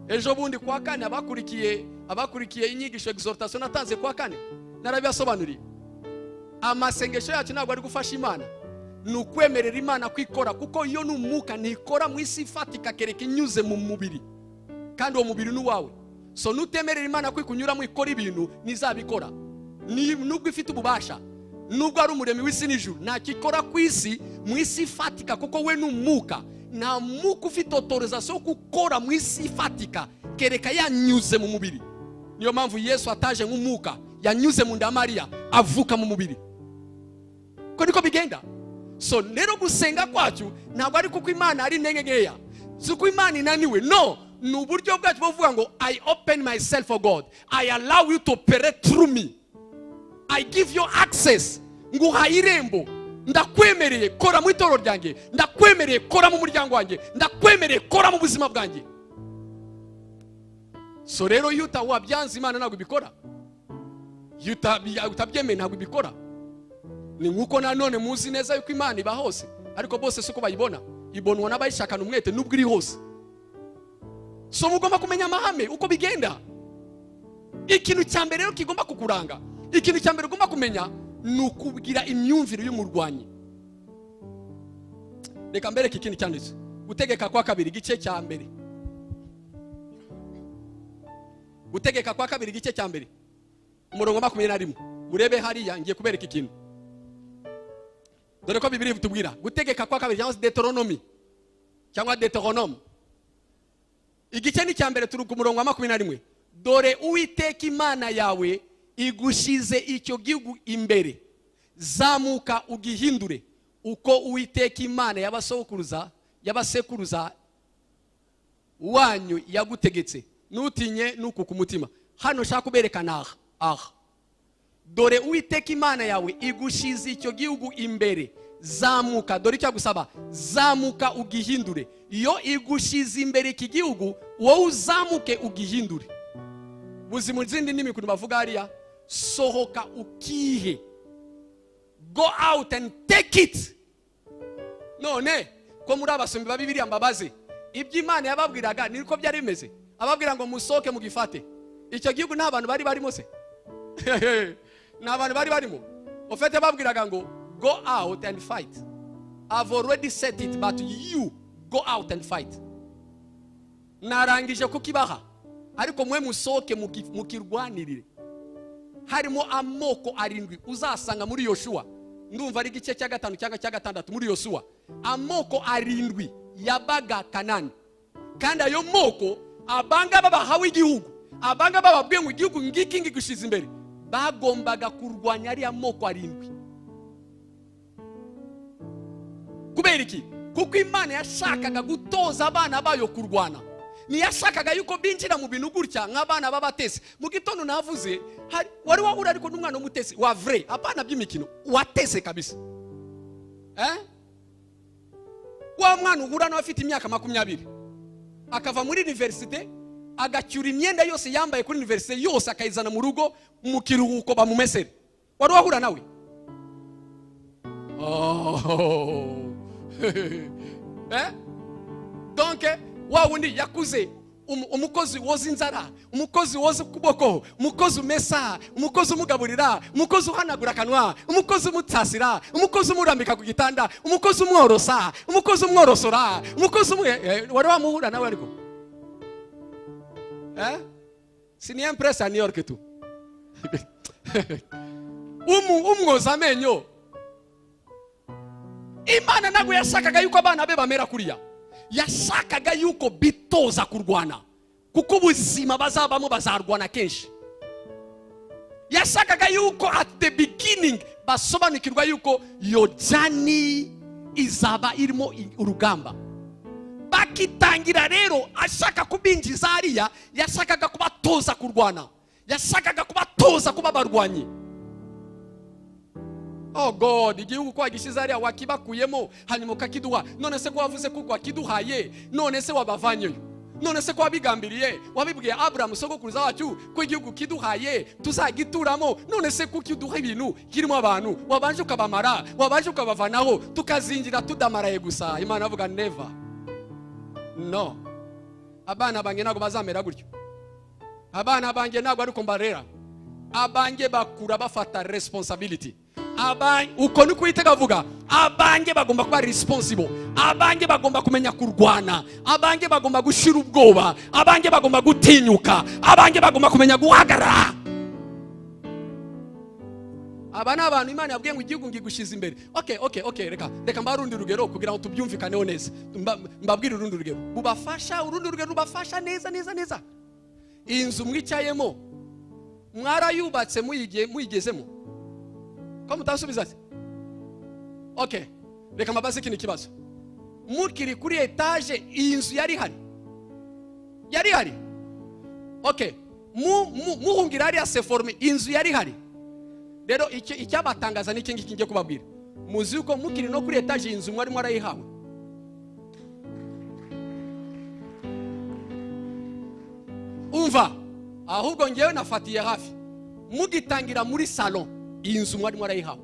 S1: Ejo bundi kwa kane abakurikiye inyigisho exhortation natanze kwa kane, narabibasobanuriye. Amasengesho yacu ntabwo ari gufasha Imana, ni ukwemerera Imana kwikora, kuko iyo n'umwuka ntikora mu isi ifatika kereka inyuze mu mubiri, kandi uwo mubiri ni wawe. So nutemerera Imana kwikunyuramo ikora ibintu, nizabikora. Nubwo ifite ububasha, nubwo ari umuremyi w'isi n'ijuru, ntakikora ku isi mu isi ifatika, kuko we n'umwuka. Nta mwuka ufite autorisation gukora mu isi ifatika kereka yanyuze mu mubiri. Niyo mpamvu Yesu ataje nk'umwuka, yanyuze mu nda Mariya avuka mu mubiri. Ko niko bigenda. So rero gusenga kwacu ntabwo ari kuko Imana ari ntengegeya, si uko Imana inaniwe. No, ni uburyo bwacu buvuga ngo I open myself for God, I allow you to operate through me, I give you access. Nguha irembo, ndakwemereye kora mu itorero ryanjye, ndakwemereye kora mu muryango wanjye, ndakwemereye kora mu buzima bwanjye. So rero yuta wabyanze Imana ntabwo ibikora, utabyemeye ntabwo ibikora. Ni nkuko nanone muzi neza yuko Imana iba hose, ariko bose suko bayibona, ibonwa n'abayishakana umwete nubwo iri hose. So mugomba kumenya amahame uko bigenda. Ikintu cya mbere rero kigomba kukuranga, ikintu cya mbere ugomba kumenya ni ukugira imyumvire y'umurwanyi. Reka mbereke ikintu cyanditse Gutegeka kwa kabiri igice cya mbere. Gutegeka kwa kabiri igice cya mbere umurongo 21. Murebe hariya ngiye kubereka ikintu. Dore ko Bibiliya bitubwira gutegeka kwa kabiri cyangwa Deuteronomy cyangwa Deuteronome. Igice ni cya mbere turi ku murongo 21. Dore Uwiteka Imana yawe igushize icyo gihugu imbere, zamuka ugihindure, uko Uwiteka Imana y'abasekuruza wanyu yagutegetse, nutinye nuku ku mutima. Hano shaka kuberekana aha. Dore Uwiteka Imana yawe igushize icyo gihugu imbere. Zamuka, dore icyo gusaba, zamuka ugihindure. Iyo igushize imbere iki gihugu, wowe uzamuke ugihindure. Buzi mu zindi ndimi kuntu bavuga hariya, sohoka ukihe. Go out and take it. None ko muri abasomyi ba Bibiliya mbabaze, ibyo Imana yababwiraga niko byari bimeze. Ababwira ngo musohoke mugifate. Icyo gihugu nta bantu bari barimo se? Nta bantu bari barimo. Ofete babwiraga ngo go out and fight. I've already said it, but you go out and fight. Narangije kukibaha, ariko mwe musohoke mukirwanirire. Harimo amoko arindwi uzasanga muri Yoshua. Ndumva ari igice cya 5 cyangwa cya 6 muri Yoshua. Amoko arindwi yabaga Kanani. Kandi ayo moko abanga babahawe igihugu, abanga bababwiye ngo igihugu ngiki ngigushize imbere, bagombaga kurwanya ari amoko arindwi. Kubera iki? Kuko Imana yashakaga gutoza abana bayo kurwana. Niyashakaga yuko binjira mu bintu gutya nk'abana b'abatesi. Mu gitondo navuze, wari wahura ariko n'umwana w'umutesi wa vrai, abana by'imikino watese kabisa. Wa mwana uhura nawe afite imyaka 20, akava muri universite, agacyura imyenda yose yambaye kuri universite yose akayizana mu rugo mu kiruhuko bamumesere. Wari wahura nawe? Donc wa wundi yakuze umukozi woza inzara, umukozi woza kuboko, umukozi umesa, umukozi umugaburira, umukozi uhanagura kanwa, umukozi umutasira, umukozi umurambika ku gitanda, umukozi umworosa, umukozi umworosora, umukozi wari wamuhura nawe ariko sini impresa New York tu umwoza amenyo. Imana ntabwo yashakaga yuko abana be bamera kuriya. Yashakaga yuko bitoza kurwana, kuko ubuzima bazabamo bazarwana kenshi. Yashakaga yuko at the beginning basobanukirwa yuko yo journey izaba irimo urugamba. Bakitangira rero ashaka kubinjiza hariya, yashakaga kubatoza kurwana, yashakaga kubatoza kuba barwanyi. Oh God, igihugu kwa gishize hariya wakibakuyemo hanyuma ukakiduha. None se ko wavuze ko wakiduhaye, none se wabavanyeyo, none se ko wabigambiriye, wabibwiye Abraham sogokuruza wacu ko igihugu kiduhaye tuzagituramo, none se ko kiduha ibintu kirimo abantu, wabanje ukabamara, wabanje ukabavanaho, tukazingira tudamaraye gusa. Imana avuga never. No, abana bange ntago bazamera gutyo. Abana bange ntago ari kumbarera. Abange bakura bafata responsibility. Uko niko Uwiteka avuga, abange bagomba kuba responsible, abange bagomba kumenya kurwana, abange bagomba gushira ubwoba, abange bagomba gutinyuka, abange bagomba kumenya guhagarara. Abana abantu Imana yabwiye ngo igihugu ngigushize imbere. Okay, reka mbarundi rugero kugira ngo tubyumvikaneho neza. Mbabwire urundi rugero bubafasha, urundi rugero rubafasha neza. Inzu mwicayemo mwarayubatse muyigezemo ko mutasubiza ati okay, reka mabaze kino kibazo. Mukiri kuri etage, inzu yari hari. Okay, muhungira ari ase forme, inzu yari hari. Rero icyabatangaza n'iki ngiki ngiye kubabwira, muzi uko mukiri no kuri etage inzu mwari mwarayihawe. Umva, ahubwo ngewe nafatiye hafi. Mugitangira muri salon, inzu mwari mwarayihawe.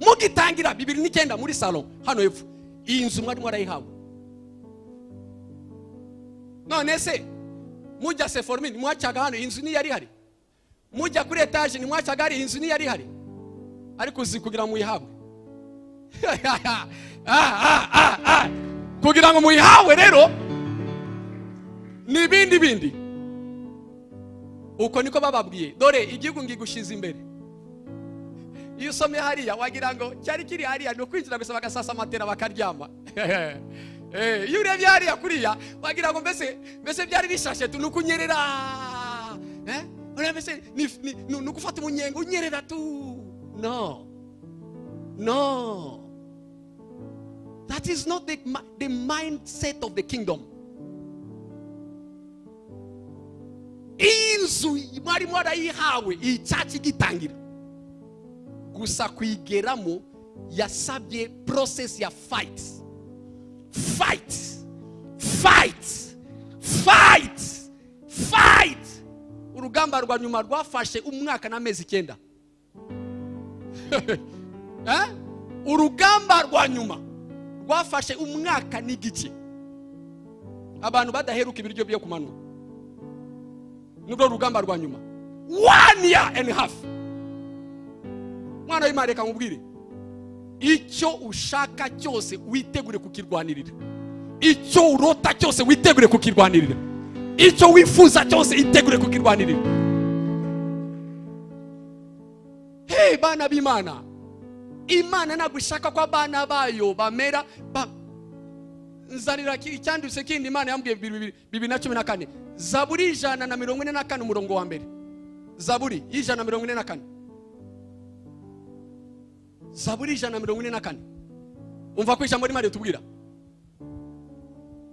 S1: Mugitangira 2009 muri salon hano hepfo, inzu mwari mwarayihawe. None se mujya se forme ni mwacaga hano, inzu ni yari hari. Mujya kuri etage ni mwacaga hari, inzu ni yari hari. Ariko uzi kugira muyihawe kugira ngo muyihawe rero ni bindi. Uko niko bababwiye, dore igihugu ngigushize imbere. Iyo usomye hariya wagira ngo cyari kiri hariya no kwinjira gusa bagasasa amatera bakaryama. Iyo urebye hariya kuriya wagira ngo mbese byari bishashe tu nukunyerera. Mbese ni gufata umunyengo unyerera tu. No. That is not the mindset of the kingdom. Inzu mwari mwarayihawe icyaci gitangira gusa kwigeramo yasabye process ya fight. Urugamba rwa nyuma rwafashe umwaka n'amezi 9. Urugamba rwa nyuma rwafashe umwaka n'igice. Abantu badaheruka ibiryo byo kumanwa. Nubwo rugamba rwa nyuma 1 year and a half. Mwana w'Imana reka nkubwire, icyo ushaka cyose witegure kukirwanirira. Icyo urota cyose witegure kukirwanirira. Icyo wifuza cyose itegure kukirwanirira. Hey bana b'Imana, Imana nagushaka kwa bana bayo bamera nzanira icyanduse kindi Imana yambwiye 2014. Zaburi 144 umurongo wa mbere. Zaburi 144. Zaburi 144. Umva ko ijambo ry'Imana ritubwira,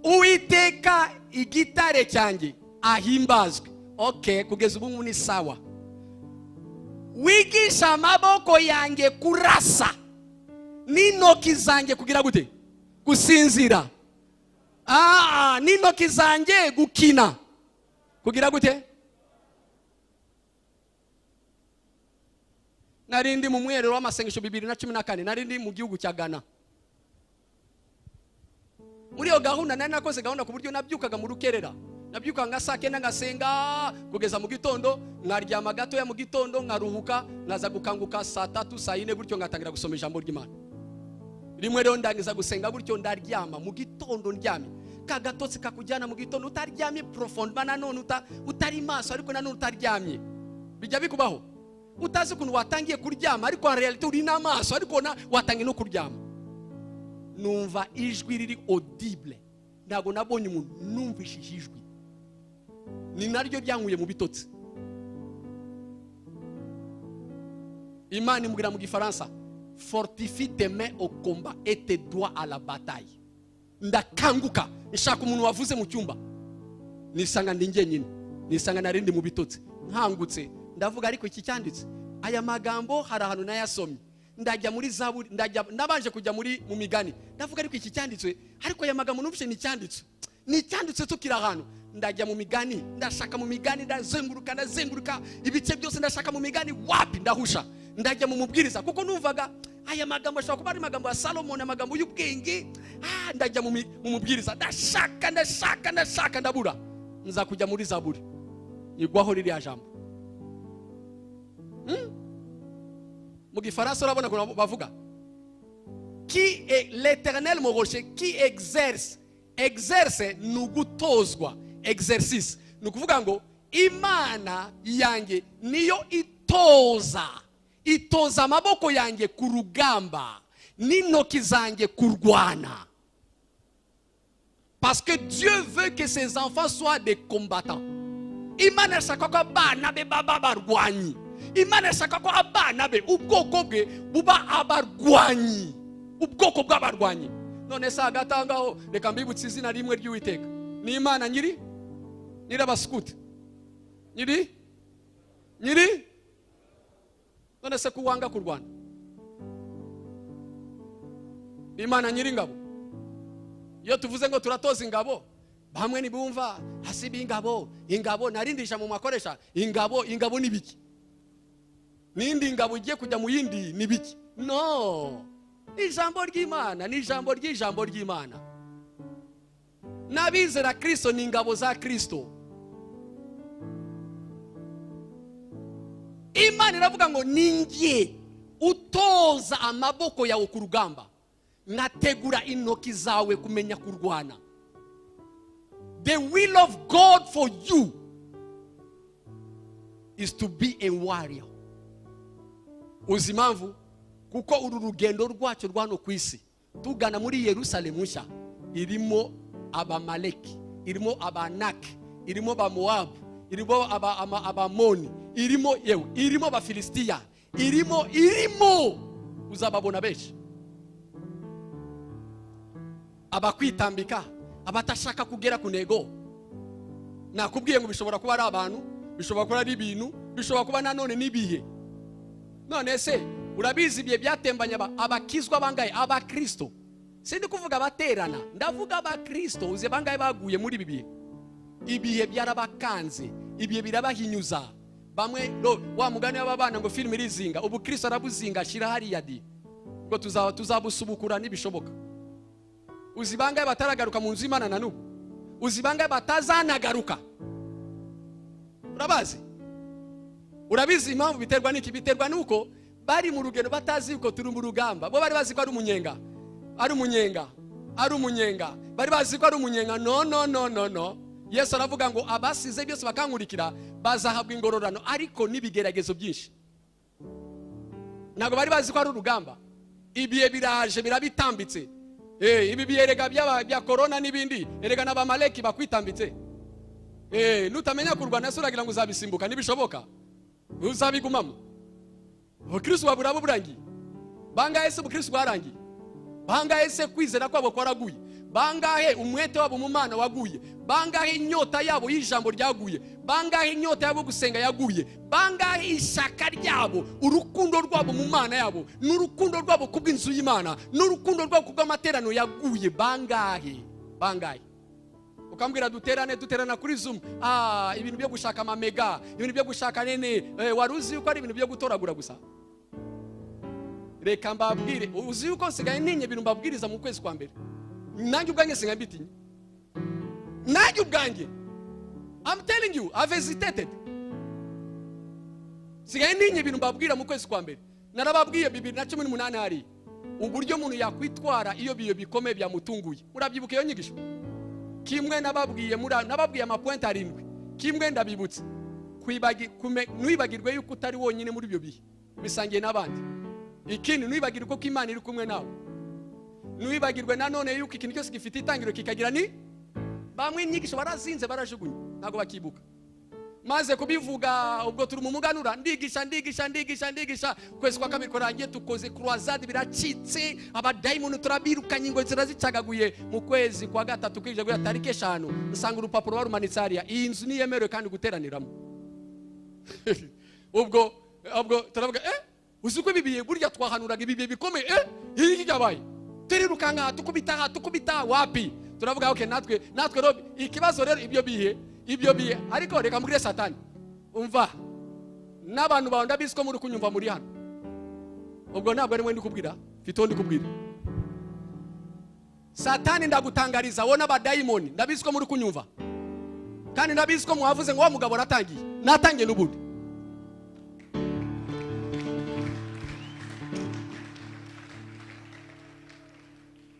S1: Uwiteka igitare cyanjye ahimbazwe. Okay, kugeza ubu ni sawa. Wigisha amaboko yanjye kurasa, n'intoki zanjye kugira gute? Gusinzira. N'intoki zanjye gukina kugira gute? Narindi mu mwerero w'amasengesho 2014, narindi mu gihugu cya Ghana. Muri yo gahunda nari nakoze gahunda ku buryo nabyukaga mu rukerera. Nabyuka nga saa 9 ngasenga kugeza mu gitondo, nkaryama gato ya mu gitondo nkaruhuka, nkaza gukanguka saa 3 saa 4 gutyo ngatangira gusoma ijambo ry'Imana. Rimwe rero ndangiza gusenga gutyo ndaryama mu gitondo ndyamye. Kagatotsi kakujyana mu gitondo utaryamye profound bana none utari maso ariko nanone utaryamye. Bijya bikubaho? Utazi kuntu watangiye kuryama ariko en reality uri n'amaso ariko watangiye no kuryama. Numva ijwi riri audible. Ntago nabonye umuntu, numvishije ijwi. Ni naryo ryankuye mu bitotsi. Imana imubwira mu Gifaransa, fortifie tes mains au combat et tes doigts à la bataille. Ndakanguka nshaka umuntu wavuze mu cyumba, nisanga ndi ngenyine, nisanga narindi mu bitotsi. Nkangutse ndavuga ariko iki cyanditse aya magambo hari ahantu nayasomye, ndajya muri Zaburi, nabanje kujya mu migani, ndavuga ariko iki cyanditswe ariko aya magambo numvise ni cyanditse tukira ahantu. Ndajya mu migani, ndashaka mu migani, ndazenguruka ibice byose ndashaka mu migani, wapi ndahusha. Ndajya mu mubwiriza kuko numvaga aya magambo ashaka kuba ari magambo ya Salomon, amagambo y'ubwenge. Ndajya mu mubwiriza, ndashaka ndabura. Nza kujya muri Zaburi, igwaho riri jambo. Mu Gifaransa urabona ko bavuga qui est l'Éternel mon rocher, qui exerce nugutozwa, exercice nukuvuga ngo Imana yanjye niyo itoza amaboko yanjye ku rugamba n'intoki zanjye kurwana. Parce que Dieu veut que ses enfants soient des combattants. Imana shaka ko abana be baba barwanyi. Imana shaka ko abana be ubwoko bwe buba abarwanyi, ubwoko bw'abarwanyi. None sa gatangaho reka mbibutse izina rimwe ry'Uwiteka. Ni Imana nyiri abaskuti. Nyiri none se kuwanga kurwana. Imana nyiri ingabo. Iyo tuvuze ngo turatoza ingabo, bamwe nibumva hasibi ingabo narindisha mu makoresha ingabo ni biki? Nindi ingabo igiye kujya mu yindi ni biki? No. Ijambo ry'Imana ni ijambo ry'Imana. N'abizera Kristo ni ingabo za Kristo. Imana iravuga ngo ninjye utoza amaboko yawe ku rugamba, ngategura intoki zawe kumenya kurwana. The will of God for you is to be a warrior. Uzimanvu kuko uru rugendo rwacu rwano kwisi tugana muri Yerusalemu nshya, irimo abamaleki, irimo abanaki, irimo abamoabu, irimo abamoni, irimo abafilistiya, irimo uzababona benshi. abakwitambika, abatashaka kugera ku ntego. Nakubwiye ngo bishobora kuba ari abantu, bishobora kuba ari ibintu, bishobora kuba nanone n'ibihe. None se urabizi ibihe byatembanye abakizwa bangaye? Abakristo. Sindi kuvuga abaterana, ndavuga abakristo. Uze bangaye baguye muri bibihe? Ibihe byarabakanze, ibihe birabahinyuza. Bamwe wa mugani w'abana ngo film irizinga, ubu Kristo arabuzinga ashira hariya di ngo tuzabusubukura nibishoboka. Uzi bangaye bataragaruka mu nzu y'Imana na n'ubu? Uzi bangaye batazanagaruka? Urabazi? Urabizi impamvu biterwa n'iki? Biterwa nuko bari mu rugendo batazi uko turi mu rugamba. Bo bari bazi ko ari umunyenga, bari bazi ko ari umunyenga. No. Yesu aravuga ngo abasize byose bakankurikira bazahabwa ingororano, ariko n'ibigeragezo byinshi. Ntabwo bari bazi ko ari urugamba. Ibihe biraje birabitambitse. Ibi biyerega bya corona n'ibindi, erega n'abamaleki bakwitambitse. Nutamenya kurwana suragira ngo uzabisimbuka nibishoboka. Uzabigumamo. Ubukristo babura burangi. Bangahe se ubukristo bwarangi? Bangahe se kwizera kwabo kwaraguye? Bangahe umwete wabo mu Mana waguye? Bangahe inyota yabo y'ijambo ryaguye? Bangahe inyota yabo gusenga yaguye? Bangahe ishaka ryabo, urukundo rwabo mu Mana yabo, n'urukundo rwabo kubw'inzu y'Imana, n'urukundo rwabo kubw'amaterano yaguye? Bangahe? Ukambwira duterana kuri Zoom. Ibintu byo gushaka amamega, ibintu byo gushaka nene, waruzi yuko ari ibintu byo gutoragura gusa? Reka mbabwire, uzi yuko nsigaye ninye ibintu mbabwiriza mu kwezi kwa mbere. Nanjye ubwanjye singa mbitinya. Nanjye ubwanjye, I'm telling you, I've hesitated. Sigaye ninye ibintu mbabwira mu kwezi kwa mbere. Narababwiye 2018 hari uburyo umuntu yakwitwara iyo biyo bikomeye byamutunguye. Murabyibuka iyo nyigisho? Kimwe nababwiye amapoint 7. Kimwe ndabibutse. Nwibagirwe yuko utari wonyine muri ibyo bihe. Bisangiye n'abandi. Ikindi nwibagirwe ko Imana iri kumwe nawe. Nwibagirwe nanone yuko ikintu cyose gifite itangiro kikagira ni bamwe inyigisho barazinze barajugunye ntago bakibuka. Maze kubivuga ubwo turi mu muganura ndigisha kwezi kwa kabiri korangiye tukoze croisade biracitse, abadayimoni turabirukanye ngo zirazicagaguye. Mu kwezi kwa gatatu kwije guya tariki 5 nsanga urupapuro barumanitse hariya, iyi nzu niyemerewe kandi guteraniramo. ubwo turavuga uzi ko bibiye burya twahanuraga ibibiye bikomeye iki cyabaye turirukanga tukubita wapi? Turavuga okay natwe ikibazo rero ibyo bihe ariko reka mbwire Satani, umva n'abantu bawe ndabizi ko muri kunyumva muri hano. Ubwo ntabwo ari mwe ndikubwira, fito ndikubwira. Satani ndagutangariza wona abadayimoni ndabizi ko muri kunyumva, kandi ndabizi ko mwavuze ngo wa mugabo natangiye n'ubundi.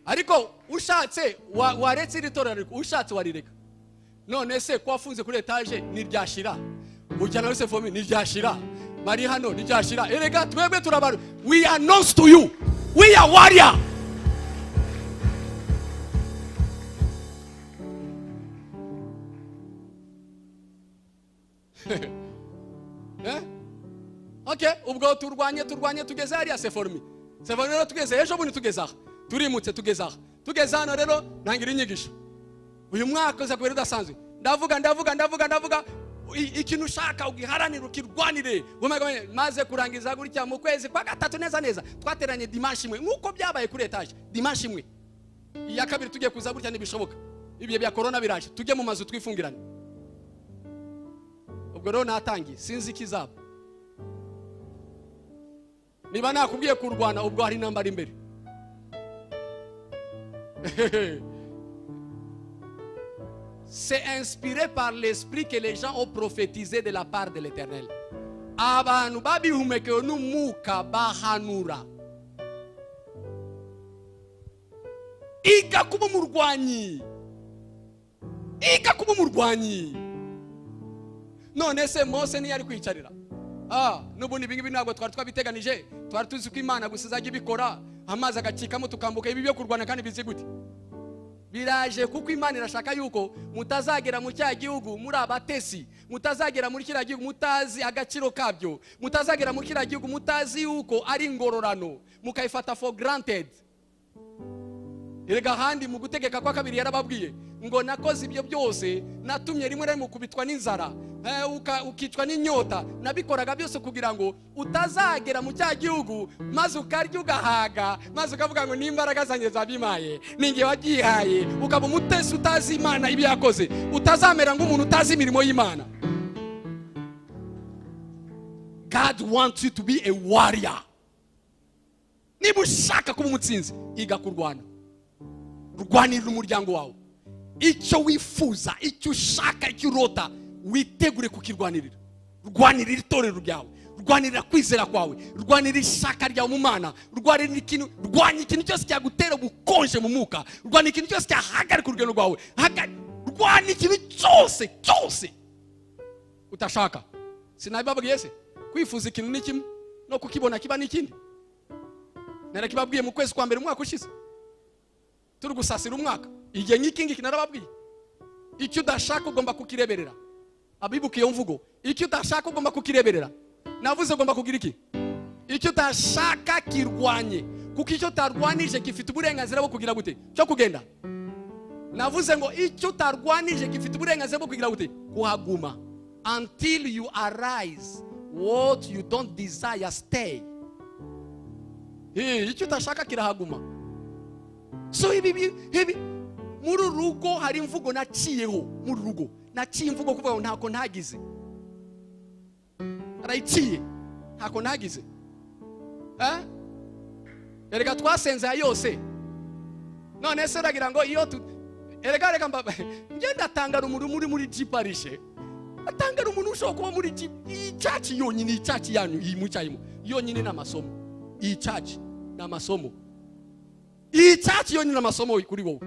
S1: Ariko ushatse waretse iritorero, ushatse warireka. None se ko wafunze kuri etage niryashira, ujyana wese fomi niryashira, mari hano niryashira. Erega twebwe turabaru, we announce to you, we are warrior. Okay, ubwo turwanye tugeze hariya se formi rero tugeze ejo bundi turimutse tugeze hano rero ntangira inyigisho. Uyu mwaka uza kubera udasanzwe, ndavuga ikintu ushaka ugiharanira ukirwanire. Maze kurangiza gutya mu kwezi kwa gatatu neza twateranye dimanche imwe nkuko byabaye kuri etage. Dimanche imwe iya kabiri tugiye kuza gutya nibishoboka, ibiye bya corona biraje, tujye mu mazu twifungirane. Ubwo rero natangiye sinzi ikizaba. Niba nakubwiye kurwana ubwo hari intambara imbere. C'est inspiré par l'esprit que les gens ont prophétisé de la part de l'Éternel. Abantu babihumekeo n'umwuka bahanura. Iga kuba umurwanyi. None se Mose ni yari kwicarira? Nubundi bingi binagwa twari twabiteganije, twari tuzi ko Imana gusa izajya ibikora, amazi agacikamo tukambuka. Ibi byo kurwana kandi bizi gute? Biraje kuko Imana irashaka yuko mutazagera mu cya gihugu muri abatesi, mutazagera muri kira gihugu mutazi agaciro kabyo, mutazagera muri kira gihugu mutazi yuko ari ingororano, mukayifata for granted. erega handi mu gutegeka kwa kabiri yarababwiye ngo nakoze ibyo byose, natumye rimwe rimwe kubitwa n'inzara, ukicwa n'inyota, nabikoraga byose kugira ngo utazagera mu cya gihugu maze ukarya ugahaga, maze ukavuga ngo n'imbaraga zanjye zabimaye, ninjye wagihaye, ukaba umutesi utazi Imana ibyo yakoze, utazamera nk'umuntu utazi imirimo y'Imana. God wants you to be a warrior. Niba ushaka kuba umutsinzi, iga kurwana. Rwanirira umuryango wawe. Icyo wifuza, icyo ushaka, icyo urota, witegure kukirwanirira. Rwanirira itorero ryawe, rwanirira kwizera kwawe, rwanirira ishaka ryawe mu Mana, rwanirira ikintu cyose cyagutera gukonje mu mwuka, rwanirira ikintu cyose cyahagarika urugendo rwawe, rwanirira ikintu cyose utashaka. Sinabibabwiye se? Kwifuza ikintu ni kimwe, no kukibona kiba n'ikindi. Narakibabwiye mu kwezi kwa mbere umwaka ushize, turi gusasira umwaka. Igihe nk'iki narababwiye, icyo udashaka ugomba kukireberera. Abibuka iyo mvugo, icyo udashaka ugomba kukireberera. Navuze ugomba kugira iki? Icyo udashaka kirwanye, kuko icyo utarwanije gifite uburenganzira bwo kugira gute? Cyo kugenda. Navuze ngo icyo utarwanije gifite uburenganzira bwo kugira gute? Kuhaguma. Until you arise, what you don't desire stay. Icyo utashaka kirahaguma. So ibi muri rugo hari imvugo naciyeho, muri rugo naciye imvugo kuvuga ngo ntako ntagize. Arayiciye ntako ntagize. Erega twasenze yose. None se uragira ngo iyo erega ngenda tangara umuntu muri jiparishe. Atangara umuntu ushobora kuba muri icaci yonyine, icaci yanyu yimucyayimo yonyine n'amasomo. Icaci n'amasomo. Icaci yonyine n'amasomo kuri wowe.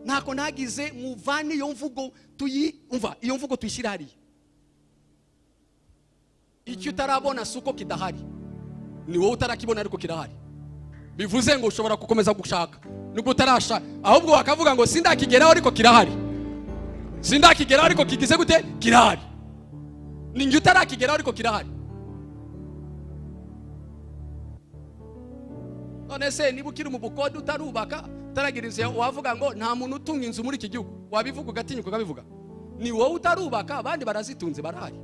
S1: Ntako nagize muvani iyo mvugo umva iyo mvugo tuyishyira hariya. Icyo utarabona suko kidahari, ni wowe utarakibona ariko kirahari. Bivuze ngo ushobora gukomeza gushaka nubwo utarasha, ahubwo wakavuga ngo sindakigeraho ariko kirahari. Sindakigeraho ariko kigize gute? Kirahari. Ninjye utarakigeraho ariko kirahari. None se niba ukiri mu bukode utarubaka, utaragira inzu yawe, wavuga ngo nta muntu utunga inzu muri iki gihugu, wabivuga ugatinyuka ukabivuga? Ni wowe utarubaka, abandi barazitunze barahari.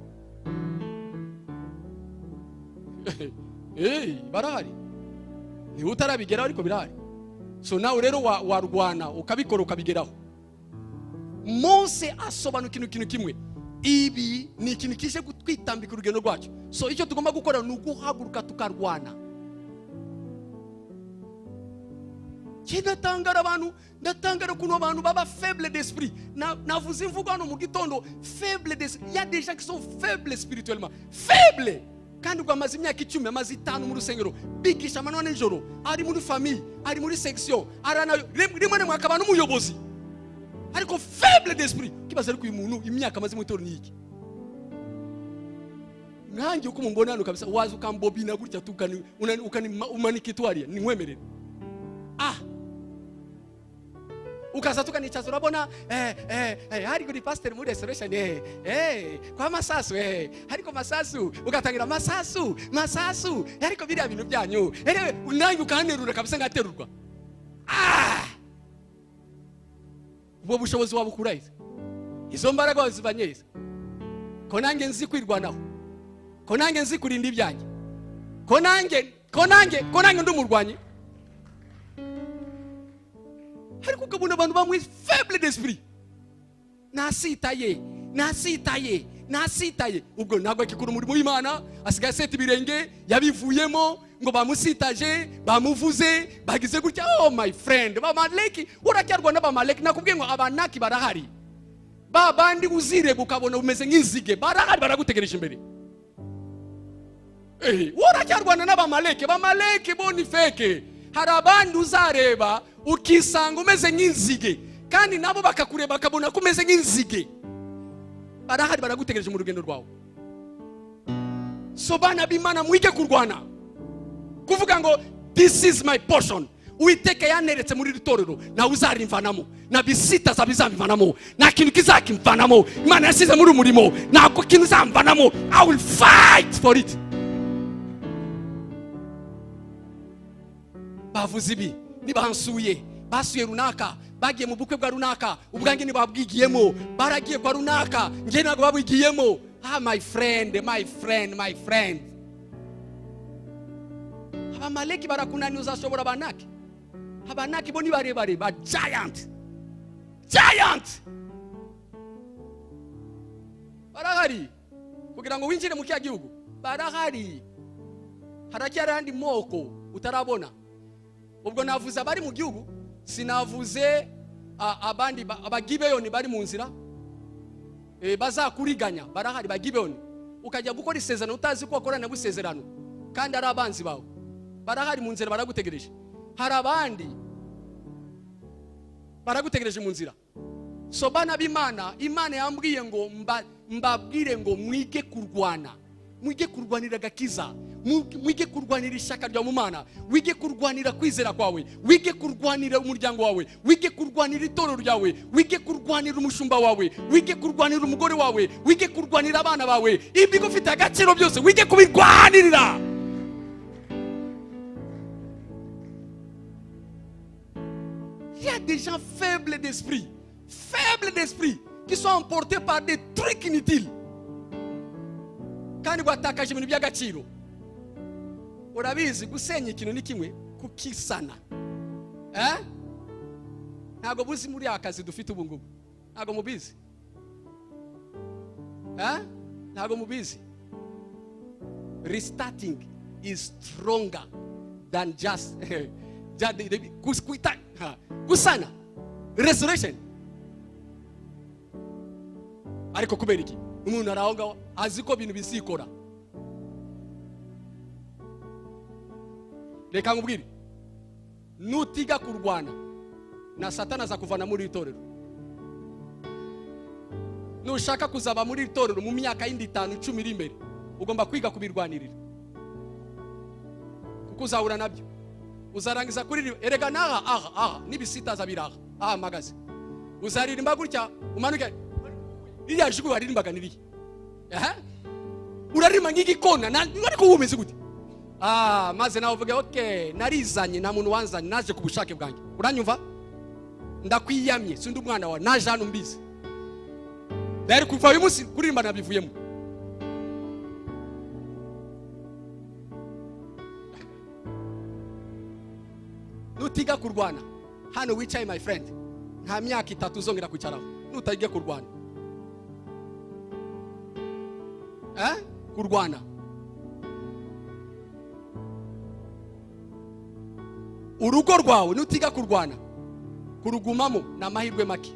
S1: Barahari. Ni utarabigeraho ariko birahari. So nawe rero warwana ukabikora ukabigeraho. Mose asobanuka ikintu kimwe. Ibi ni ikintu kije gutwitambika urugendo rwacu. So icyo tugomba gukora ni uguhaguruka tukarwana. Kinatangara abantu, ndatangara kuno abantu baba faible d'esprit. Navuze imvugo hano mu gitondo, faible d'esprit. Il y a des gens qui sont faibles spirituellement. Faible. Kandi ugamaze imyaka 10, amaze 5 mu rusengero, bigisha amano n'ijoro, ari muri famille, ari muri section, arana rimwe mwakaba n'umuyobozi. Ariko faible d'esprit. Kibaza ariko uyu muntu imyaka amaze mu itorero ni iki? Nanjye uko mumbona hano kabisa, waza ukambobina gutya tukani umanika itwariye, ni nkwemerere. Ukaza tukanicaza urabona hari kuri pastor muri restoration kwa Masasu ariko Masasu ugatangira Masasu ariko biriya bintu byanyu unange ukanerura kabisa ngaterurwa. Ubwo bushobozi wabukuraye, izo mbaraga wazibanyeza ko nange nzi kwirwanaho, ko nange nzi kurinda ibyanjye, ko nange ndumurwanyi. Ariko ukabona abantu bamwe faible d'esprit, nasitaye ubwo ntabwo akikura umurimo w'Imana, asigaye seta ibirenge, yabivuyemo ngo bamusitaje, bamuvuze, bagize gutya. Oh my friend, bamaleki uracyarwa n'abamaleki. Nakubwiye ngo abanaki barahari, babandi uzireba ukabona umeze nk'inzige, barahari baragutegereje imbere. Uracyarwana n'abamaleki, bamaleki bo ni fake. Hari abandi uzareba ukisanga umeze nk'inzige, kandi nabo bakakureba bakabona ko umeze nk'inzige. Barahari baragutegereje mu rugendo rwawe. So bana b'Imana mwige kurwana, kuvuga ngo this is my portion. Uiteke yaneretse muri ritorero, na uzarimvanamo, na bisita zabizamvanamo, na kintu kizakimvanamo. Imana yasize muri umurimo, nako kintu zamvanamo. I will fight for it. bavuze ibi, nibansuye, basuye runaka, bagiye mu bukwe bwa runaka, ubwange nibabwigiyemo, baragiye kwa runaka, nje ntabwo babwigiyemo. My friend. Abamaleki barakunani uzashobora abanaki. Abanaki bo ni barebare, ba giant. Barahari kugira ngo winjire mu kya gihugu. Barahari. Haracyari andi moko utarabona. Ubwo navuze abari mu gihugu, sinavuze abandi abagibeyoni bari mu nzira. Bazakuriganya, barahari bagibeyoni. Ukajya gukora isezerano utazi ko wakorana n'isezerano kandi ari abanzi bawe. Barahari mu nzira baragutegereje. Hari abandi baragutegereje mu nzira. So bana b'Imana, Imana yambwiye ngo mbabwire ngo mwige kurwana. Mwige kurwanira gakiza. Mwige kurwanira ishaka rya mu Mana. Wige kurwanira kwizera kwawe. Wige kurwanira umuryango wawe. Wige kurwanira itorero ryawe. Wige kurwanira umushumba wawe. Wige kurwanira umugore wawe. Wige kurwanira abana bawe. Ibi gufite agaciro byose wige kubirwanirira. Il y a des gens faibles d'esprit, qui sont emportés par des trucs inutiles. Kandi batakaje ibintu by'agaciro. Urabizi gusenya ikintu ni kimwe kukisana. Ntago buzi muri akazi dufite ubu ngubu. Ntago mubizi. Ntago mubizi. Restarting is stronger than just kusana. Restoration. Ariko kubera iki? Umuntu araho aziko ibintu bisikora. Reka nkubwire, nutiga kurwana na Satani azakuvana muri itorero. Nushaka kuzaba muri itorero mu myaka yindi 5-10 iri imbere, ugomba kwiga kubirwanirira. Kuko uzahura nabyo. Uzarangiza kuri erega naha nibisitaza biraha magaze. Uzaririmba gutya umanuke iriya jwi waririmbaga niri. Urarima nk'igikona nari kuwumeze gute? Maze nawe uvuge okay, narizanye na muntu wanzanye naje ku bushake bwanjye. Uranyumva? Ndakwiyamye sindi umwana wawe naje hano mbizi. Dari kuva uyu munsi kuririmba nabivuyemo. Nutiga kurwana hano wicaye my friend, nta myaka 3 uzongera kwicaraho nutagiye kurwana. Kurwana urugo rwawe nutiga kurwana kurugumamo na mahirwe make,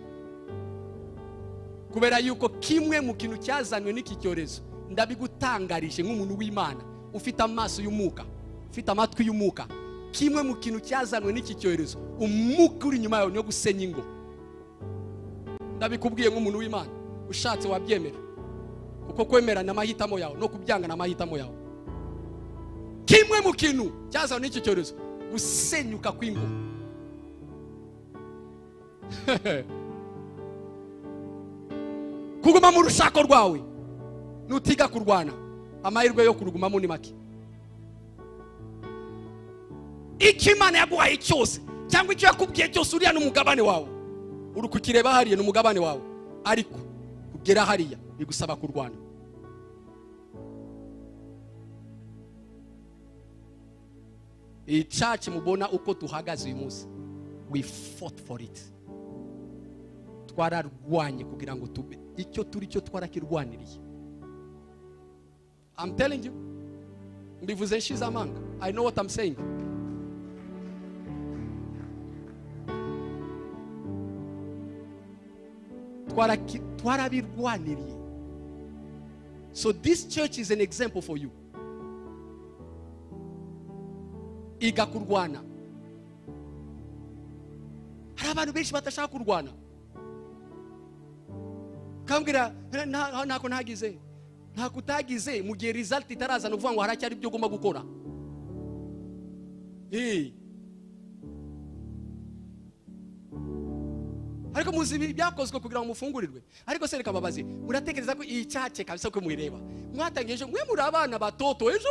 S1: kubera yuko kimwe mu kintu cyazanwe n'iki cyorezo ndabigutangarije nk'umuntu w'Imana ufite amaso y'umuka, ufite amatwi y'umuka. Kimwe mu kintu cyazanwe n'iki cyorezo umuka uri nyuma yawe no gusenya ingo. Ndabikubwiye nk'umuntu w'Imana, ushatse wabyemera, kuko kwemera na mahitamo yawe no kubyanga na mahitamo yawe. Kimwe mu kintu cyazanwe n'iki cyorezo gusenyuka kw'ingo. Kuguma mu rushako rwawe nutiga kurwana, amahirwe yo kurugumamo ni make. Icyo Imana yaguhaye cyose cyangwa icyo yakubwiye cyose uriya n'umugabane wawe, uri kukireba hariya n'umugabane wawe, ariko kugera hariya bigusaba kurwana. Icaci mubona uko tuhagaze uyu munsi, we fought for it. Twararwanye kugira ngo tube icyo turi cyo twarakirwaniriye. I'm telling you, mbivuze nshize amanga. I know what I'm saying. Twarabirwaniriye. So this church is an example for you. Iga kurwana. Hari abantu benshi batashaka kurwana. Kambwira ntako ntagize. Ntako utagize mu gihe result itaraza no kuvuga ngo haracyari ibyo ugomba gukora. Ariko ariko muzi byakozwe kugira ngo mufungurirwe. Ariko se reka babaze, muratekereza ko iyi cyace kabisa ko mwireba mwatangiye mwe muri abana batoto ejo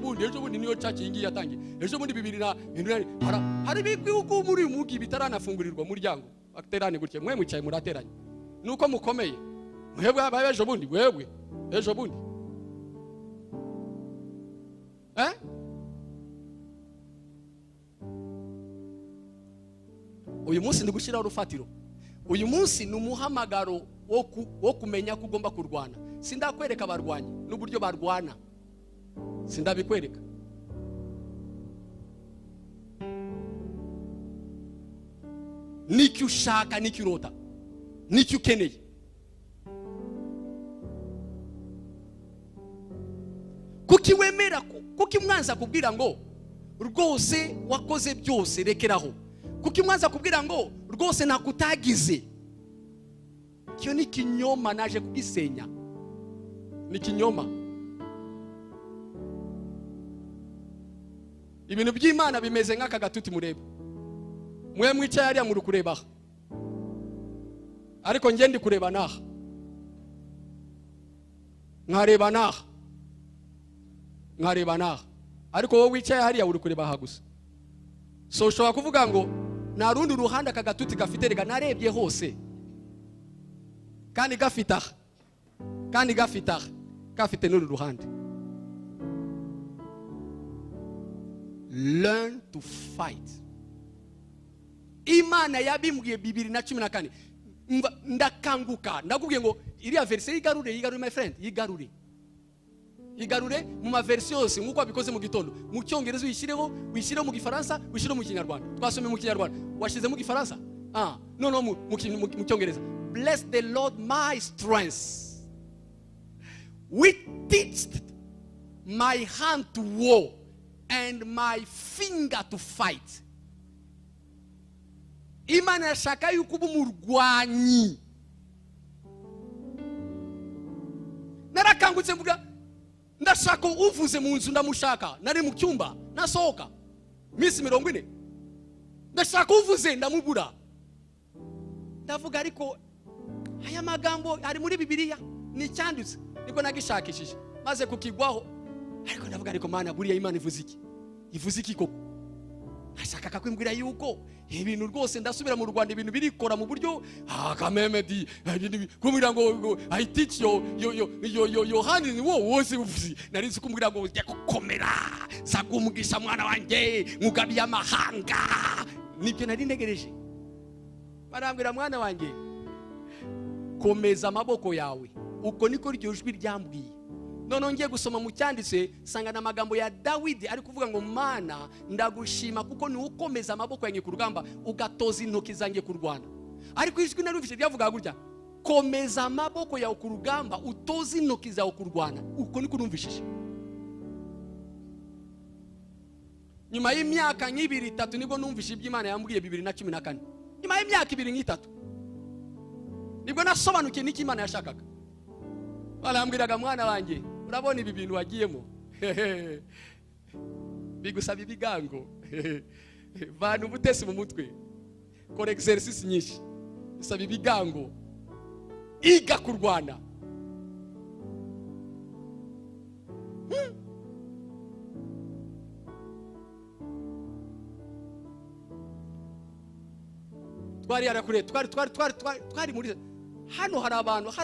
S1: bundi niyo cyace yingi yatangiye ejo bundi 2000 hari bigihugu muri mugi bitaranafungurirwa muryango baterane gutye mwe mwicaye murateranye nuko mukomeye mwebwe abaye ejo bundi uyu munsi ndi gushyiraho urufatiro. Uyu munsi ni umuhamagaro wo kumenya ko ugomba kurwana. Sindakwereka abarwanyi n'uburyo barwana, sindabikwereka. Nicyo ushaka, nicyo urota, nicyo ukeneye. Kuki wemera kuki mwanza kubwira ngo rwose wakoze byose rekeraho? Kuki mwanza kubwira ngo rwose nakutagize? Cyo ni kinyoma naje kugisenya. Ni kinyoma. Ibintu by'Imana bimeze nk'aka gatuti mureba. Mwe mwicaye ari muri kureba. Ariko nge ndi kureba naha. Nkareba naha. Ariko wowe wicaye hariya uri kureba aha gusa. So ushobora kuvuga ngo na rundi ruhande aka gatuti gafite rega narebye hose. Kandi gafite n'uru ruhande. Learn to fight. Imana yabimbwiye 2014. Ndakanguka ndakubwiye ngo iriya verse yigarure my friend, yigarure mu ma version yose nkuko abikoze mu gitondo. Mu cyongereza uyishyireho mu gifaransa, uyishyireho mu kinyarwanda. Twasome mu kinyarwanda. Washize mu gifaransa? No mu cyongereza. Bless the Lord my strength. We teached my hand to war and my finger to fight. Imana yashaka yuko uba umurwanyi. Narakangutse mvuga ndashaka uvuze mu nzu ndamushaka. Nari mu cyumba nasohoka minsi 40. Ndashaka uvuze ndamubura. Ndavuga ariko aya magambo ari muri Bibiliya ni cyanditse. Niko nagishakishije maze kukigwaho. Ariko ndavuga ariko Mana buriya Imana ivuze iki? Ivuze iki koko? Ashaka kakwimbwira yuko ibintu rwose ndasubira mu Rwanda ibintu birikora mu buryo kamemedi kumira ngo I teach yo hand ni wo wose uvuzi narinzi kumbwira ngo ujye gukomera sagumugisha mwana wanjye mugabiye amahanga. Nibyo nari ntegereje. Barambwira mwana wanjye komeza amaboko yawe. Uko niko ryo jwi ryambwiye. None ngiye gusoma mu cyanditse sanga na magambo ya Dawidi ari kuvuga ngo Mana ndagushima kuko ni ukomeza amaboko yanjye ku rugamba ugatoza intoki zanjye kurwana. Ariko ijwi narufite ryavuga gutya komeza amaboko yawe ku rugamba utoza intoki zawe kurwana. Uko niko numvishije. Nyuma y'imyaka 2-3 nibwo numvishije iby'Imana yambwiye 2014. Nyuma y'imyaka 2-3 nibwo nasobanukiye n'iki Imana yashakaga. Barambwiraga mwana wanjye urabona ibi bintu wagiyemo bigusaba ibigango vana ubutesi mu mutwe kora exercice nyinshi bisaba ibigango iga kurwana. Twari muri hano hari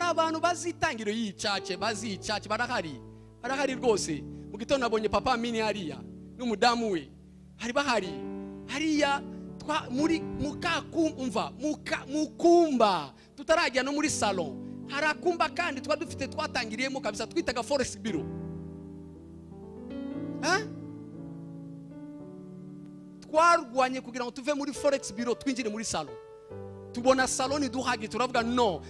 S1: abantu bazitangiro yicace barahari rwose. Mu gitondo nabonye papa mini hariya n'umudamu we hari bahari hariya muri mukumba tutarajya no muri salon harakumba kandi dufite twatangiriyemo kabisa twitaga forest bureau. Twarwanye kugira ngo tuve muri forex bureau twinjire muri salon. Tubona salon duhagi turavuga no